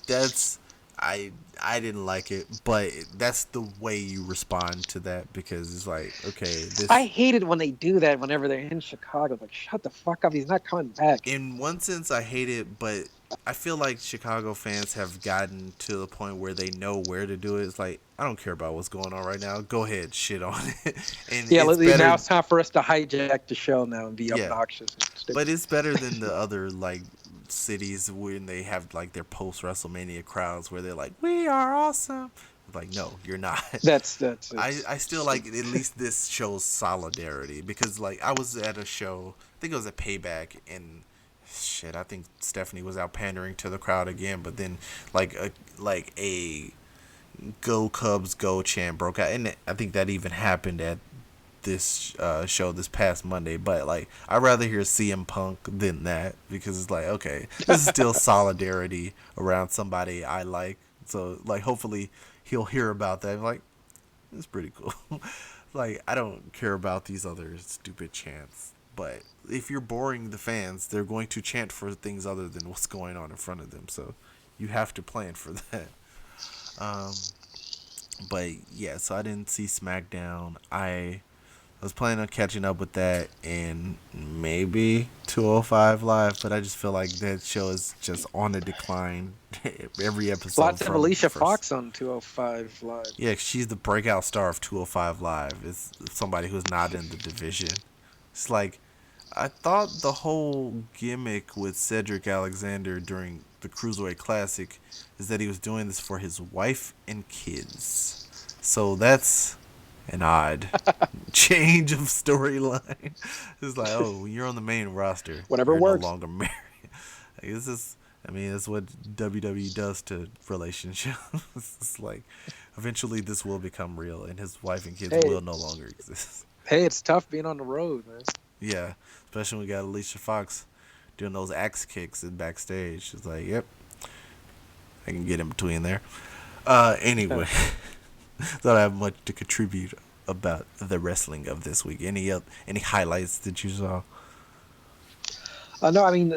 that's I I didn't like it, but that's the way you respond to that because it's like okay, I this hate it when they do that whenever they're in Chicago. Like, shut the fuck up. He's not coming back. in one sense I hate it, but I feel like Chicago fans have gotten to the point where they know where to do it. It's like I don't care about what's going on right now. Go ahead, shit on it, and Yeah, it's now better. it's time for us to hijack the show now and be Yeah, obnoxious. And but stupid. it's better than the other like cities when they have like their post WrestleMania crowds where they're like, "We are awesome." Like, no, you're not. That's I it's still like stupid. at least this shows solidarity because like I was at a show, I think it was a Payback, and shit, I think Stephanie was out pandering to the crowd again, but then like a Go Cubs Go chant broke out, and I think that even happened at this show this past Monday. But like, I'd rather hear CM Punk than that because it's like, okay, this is still solidarity around somebody I like. So like, hopefully he'll hear about that. Like, it's pretty cool. Like, I don't care about these other stupid chants. But if you're boring the fans, they're going to chant for things other than what's going on in front of them. So you have to plan for that. Um, but yeah, so I didn't see SmackDown. I was planning on catching up with that and maybe 205 Live, but I just feel like that show is just on a decline every episode Lots of from the Alicia first. Fox on 205 Live. Yeah, she's the breakout star of 205 Live. It's somebody who's not in the division. It's like I thought the whole gimmick with Cedric Alexander during the Cruiserweight Classic is that he was doing this for his wife and kids. So that's an odd change of storyline. It's like, oh, you're on the main roster. Whatever You're no works. longer married. Like, this is, I mean, that's what WWE does to relationships. It's like, eventually this will become real, and his wife and kids Hey, will no longer exist. hey, it's tough being on the road, man. Yeah, especially when we got Alicia Fox doing those axe kicks in backstage. It's like, yep, I can get in between there. Anyway, don't have much to contribute about the wrestling of this week? Any highlights that you saw? No, I mean,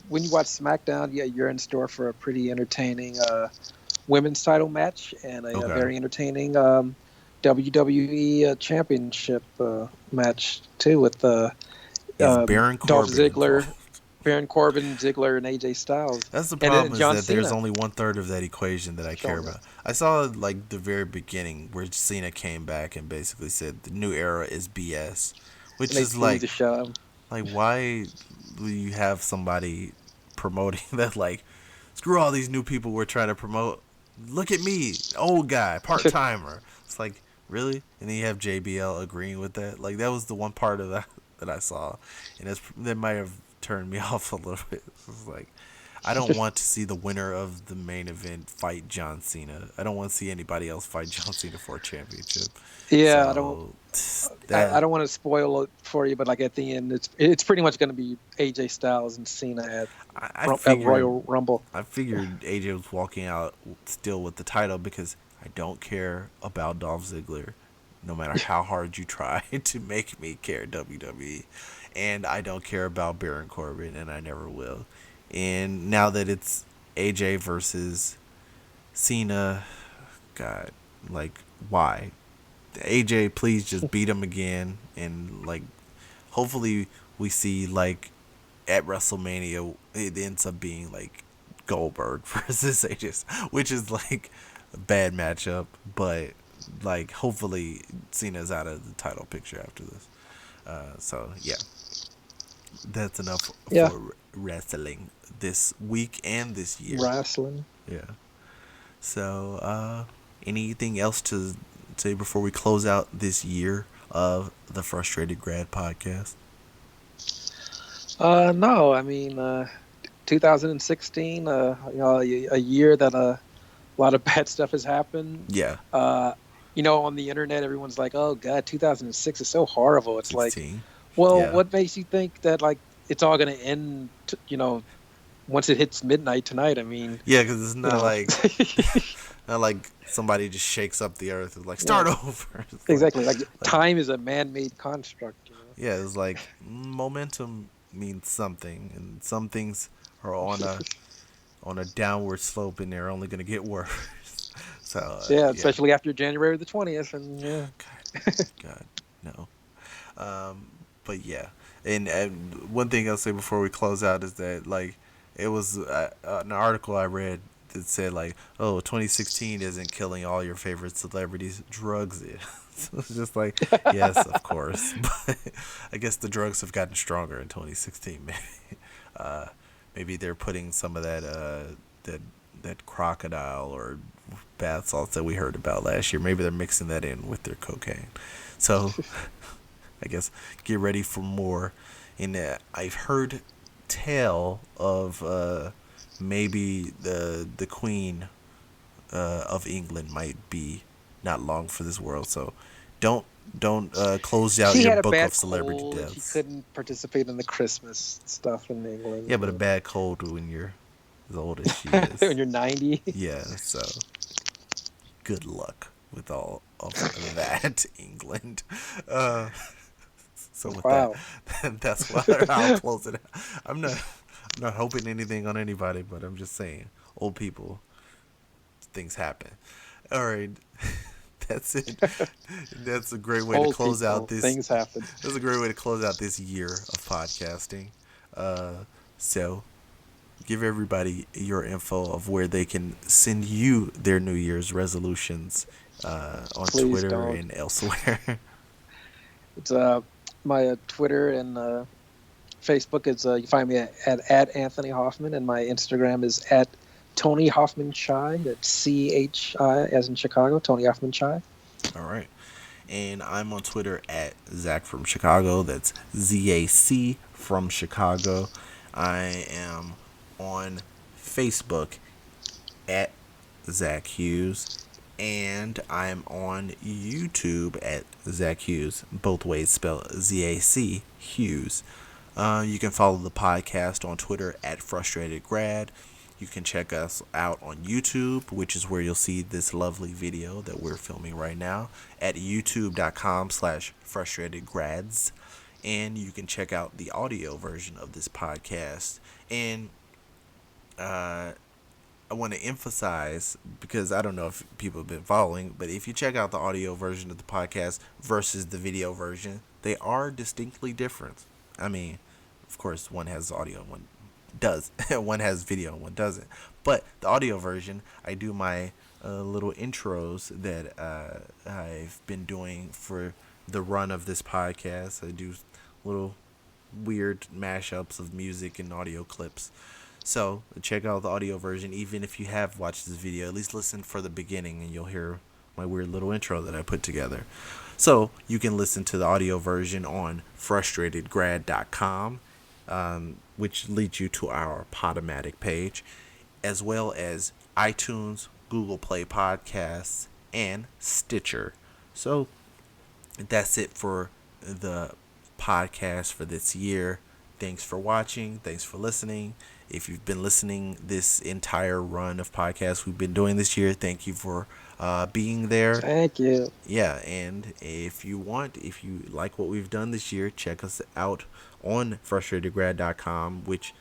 when you watch SmackDown, yeah, you're in store for a pretty entertaining women's title match and a Okay. very entertaining WWE Championship match too with Is Baron Dolph Corbin Ziggler, involved? Baron Corbin, Ziggler, and AJ Styles, That's the and then problem, is John that there's Cena only one third of that equation that I care showing up. about. I saw like the very beginning where Cena came back and basically said the new era is BS, And which they is booed the shit out of him. like why will you have somebody promoting that, like, screw all these new people we're trying to promote. Look at me, old guy, part timer. It's like, really? And then you have JBL agreeing with that. Like, that was the one part of that that I saw, and that might have turned me off a little bit. It's like, I don't want to see the winner of the main event fight John Cena. I don't want to see anybody else fight John Cena for a championship. Yeah, So I that don't want to spoil it for you, but like at the end, it's pretty much going to be AJ Styles and Cena I at figured Royal Rumble. I figured AJ was walking out still with the title because I don't care about Dolph Ziggler, no matter how hard you try to make me care WWE, and I don't care about Baron Corbin, and I never will. And now that it's AJ versus Cena, God, like, why? AJ, please just beat him again, and like, hopefully we see, like, at WrestleMania, it ends up being like Goldberg versus AJ, which is like a bad matchup, but like, hopefully Cena's out of the title picture after this. So yeah, that's enough Yeah, for wrestling this week and this year. wrestling. Yeah. So, anything else to say before we close out this year of the Frustrated Grad podcast? No, I mean, 2016, a year that a lot of bad stuff has happened. Yeah, On the internet, everyone's like, "Oh God, 2006 is so horrible." It's like, 16. well, Yeah. what makes you think that like it's all going to end? Once it hits midnight tonight. I mean, Yeah, because it's you know, not like somebody just shakes up the earth and like yeah, start over. It's exactly. Like like time is a man-made construct. yeah, it's like momentum means something, and some things are on a downward slope, and they're only gonna get worse. So Yeah, yeah, especially after January the 20th, and yeah. God, no. Um, but yeah, and one thing I'll say before we close out is that, like, it was an article I read that said, like, oh, 2016 isn't killing all your favorite celebrities, drugs is. So it's just like, yes, of course, but I guess the drugs have gotten stronger in 2016. Maybe, uh, maybe they're putting some of that that crocodile or bath salts that we heard about last year. Maybe they're mixing that in with their cocaine. So I guess get ready for more. And I've heard tell of maybe the Queen of England might be not long for this world. So don't don't close out She your had a book bad of celebrity cold and she deaths. couldn't participate in the Christmas stuff in Yeah, but a England. bad cold when you're as old as she is. When you're 90. Yeah, so good luck with all of that, England. Uh, so with that, Wow. that's why I'll close it out. I'm not hoping anything on anybody, but I'm just saying, old people, things happen. All right, that's it. That's a great way to Old close out people, this. things happen. That's a great way to close out this year of podcasting. So give everybody your info of where they can send you their New Year's resolutions on Please Twitter don't. and elsewhere. It's my Twitter and Facebook is you find me at Anthony Hoffman, and my Instagram is at Tony Hoffman Chai. That's CHI as in Chicago. Tony Hoffman Chai. All right. And I'm on Twitter at Zach from Chicago. That's ZAC from Chicago. I am on Facebook at Zach Hughes. And I'm on YouTube at Zach Hughes. Both ways spelled ZAC Hughes. You can follow the podcast on Twitter at Frustrated Grad. You can check us out on YouTube, which is where you'll see this lovely video that we're filming right now at youtube.com/frustratedgrads. And you can check out the audio version of this podcast. And I want to emphasize, because I don't know if people have been following, but if you check out the audio version of the podcast versus the video version, they are distinctly different. I mean, of course, one has audio and one does. One has video and one doesn't. But the audio version, I do my little intros that I've been doing for the run of this podcast. I do little weird mashups of music and audio clips. So check out the audio version. Even if you have watched this video, at least listen for the beginning and you'll hear my weird little intro that I put together. So you can listen to the audio version on frustratedgrad.com, which leads you to our Podomatic page, as well as iTunes, Google Play Podcasts, and Stitcher. So that's it for the podcast for this year. Thanks for watching. Thanks for listening. If you've been listening this entire run of podcasts we've been doing this year, thank you for being there. Thank you. Yeah, and if you like what we've done this year, check us out on frustratedgrad.com, which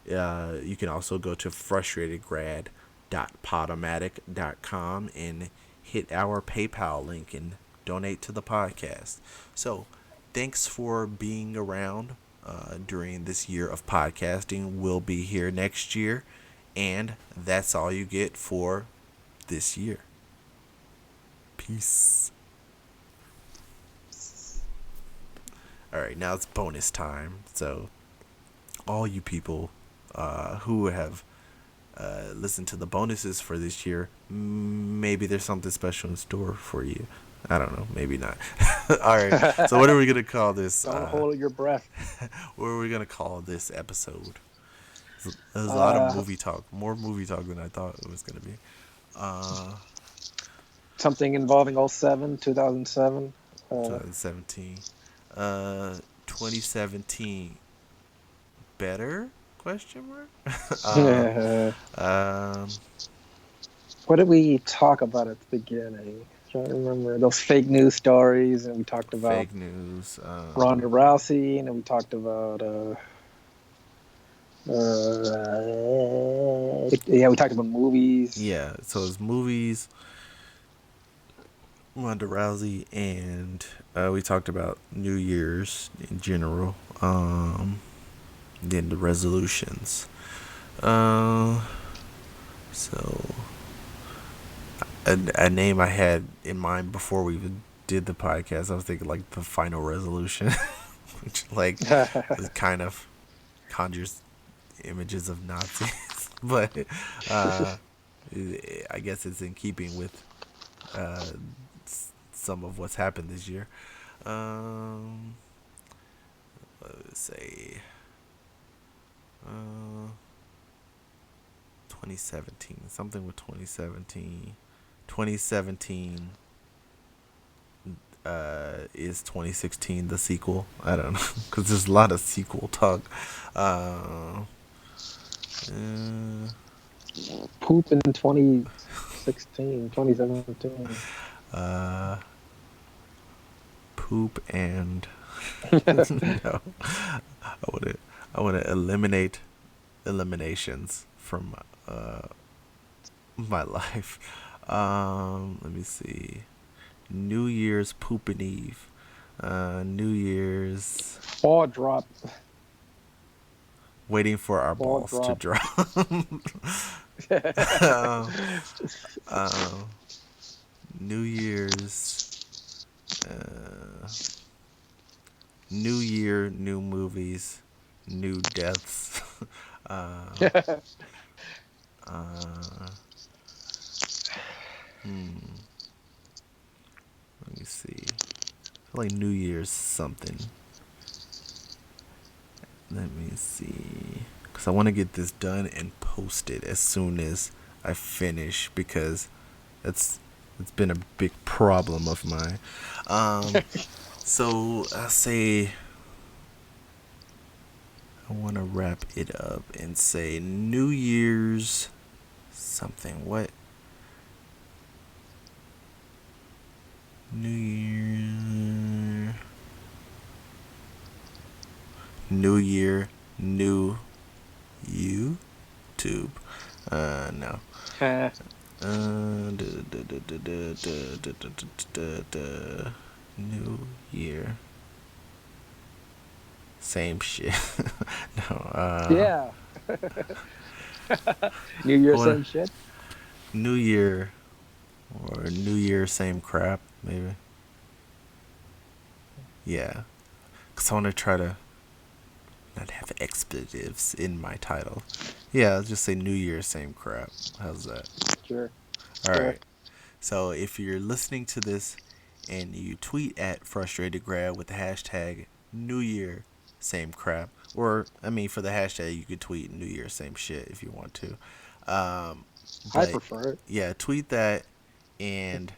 you can also go to frustratedgrad.podomatic.com and hit our PayPal link and donate to the podcast. So thanks for being around during this year of podcasting. We'll be here next year, and that's all you get for this year. Peace. Alright, now it's bonus time. So all you people who have listened to the bonuses for this year, maybe there's something special in store for you. I don't know, maybe not. Alright, so what are we going to call this? Don't hold your breath. What are we going to call this episode? There's a lot of movie talk. More movie talk than I thought it was going to be. Something involving 2007. 2017. 2017. Better? Question mark? What did we talk about at the beginning? I don't remember those fake news stories, and we talked about fake news. Ronda Rousey, and then we talked about we talked about movies. Yeah, so it's movies, Ronda Rousey, and we talked about New Year's in general. Then the resolutions. So a name I had in mind before we even did the podcast, I was thinking like the final resolution, which like it kind of conjures images of Nazis, but I guess it's in keeping with some of what's happened this year. Let's say 2017, something with 2017. 2017 is 2016 the sequel? I don't know, because there's a lot of sequel talk. Poop in 2016, 2017. Poop and no. I want to eliminate eliminations from my life. Let me see. New Year's Poopin' Eve. New Year's Ball drop. Waiting for our Ball balls to drop. New Year's New Year, new movies, new deaths. Let me see. I feel like New Year's something. Let me see. Because I want to get this done and posted as soon as I finish, because it's been a big problem of mine. So I say I want to wrap it up and say New Year's something. What? New Year. New Year. New YouTube. No. New Year. Same shit. No. Yeah. New Year, What? same shit. New Year or New Year, same crap. Maybe. Yeah. Cause I want to try to not have expletives in my title. Yeah, I'll just say New Year, same crap. How's that? Sure. All Sure. right. So if you're listening to this and you tweet at Frustrated Grad with the hashtag New Year, same crap, or I mean for the hashtag you could tweet New Year, same shit if you want to. Um, I but prefer it. yeah, tweet that, and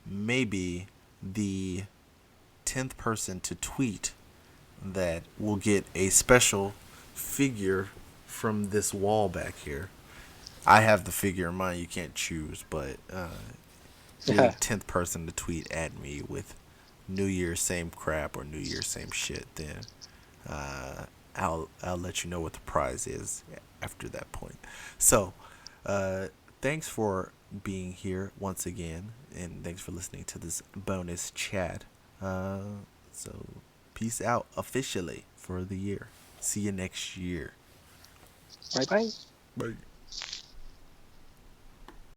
maybe the 10th person to tweet that will get a special figure from this wall back here. I have the figure in mind. You can't choose, but you're the Yeah. 10th person to tweet at me with New Year's same crap or New Year's same shit. Then uh, I'll let you know what the prize is after that point. So uh, thanks for being here once again, and thanks for listening to this bonus chat. Uh, so peace out officially for the year. See you next year. Bye bye. Bye.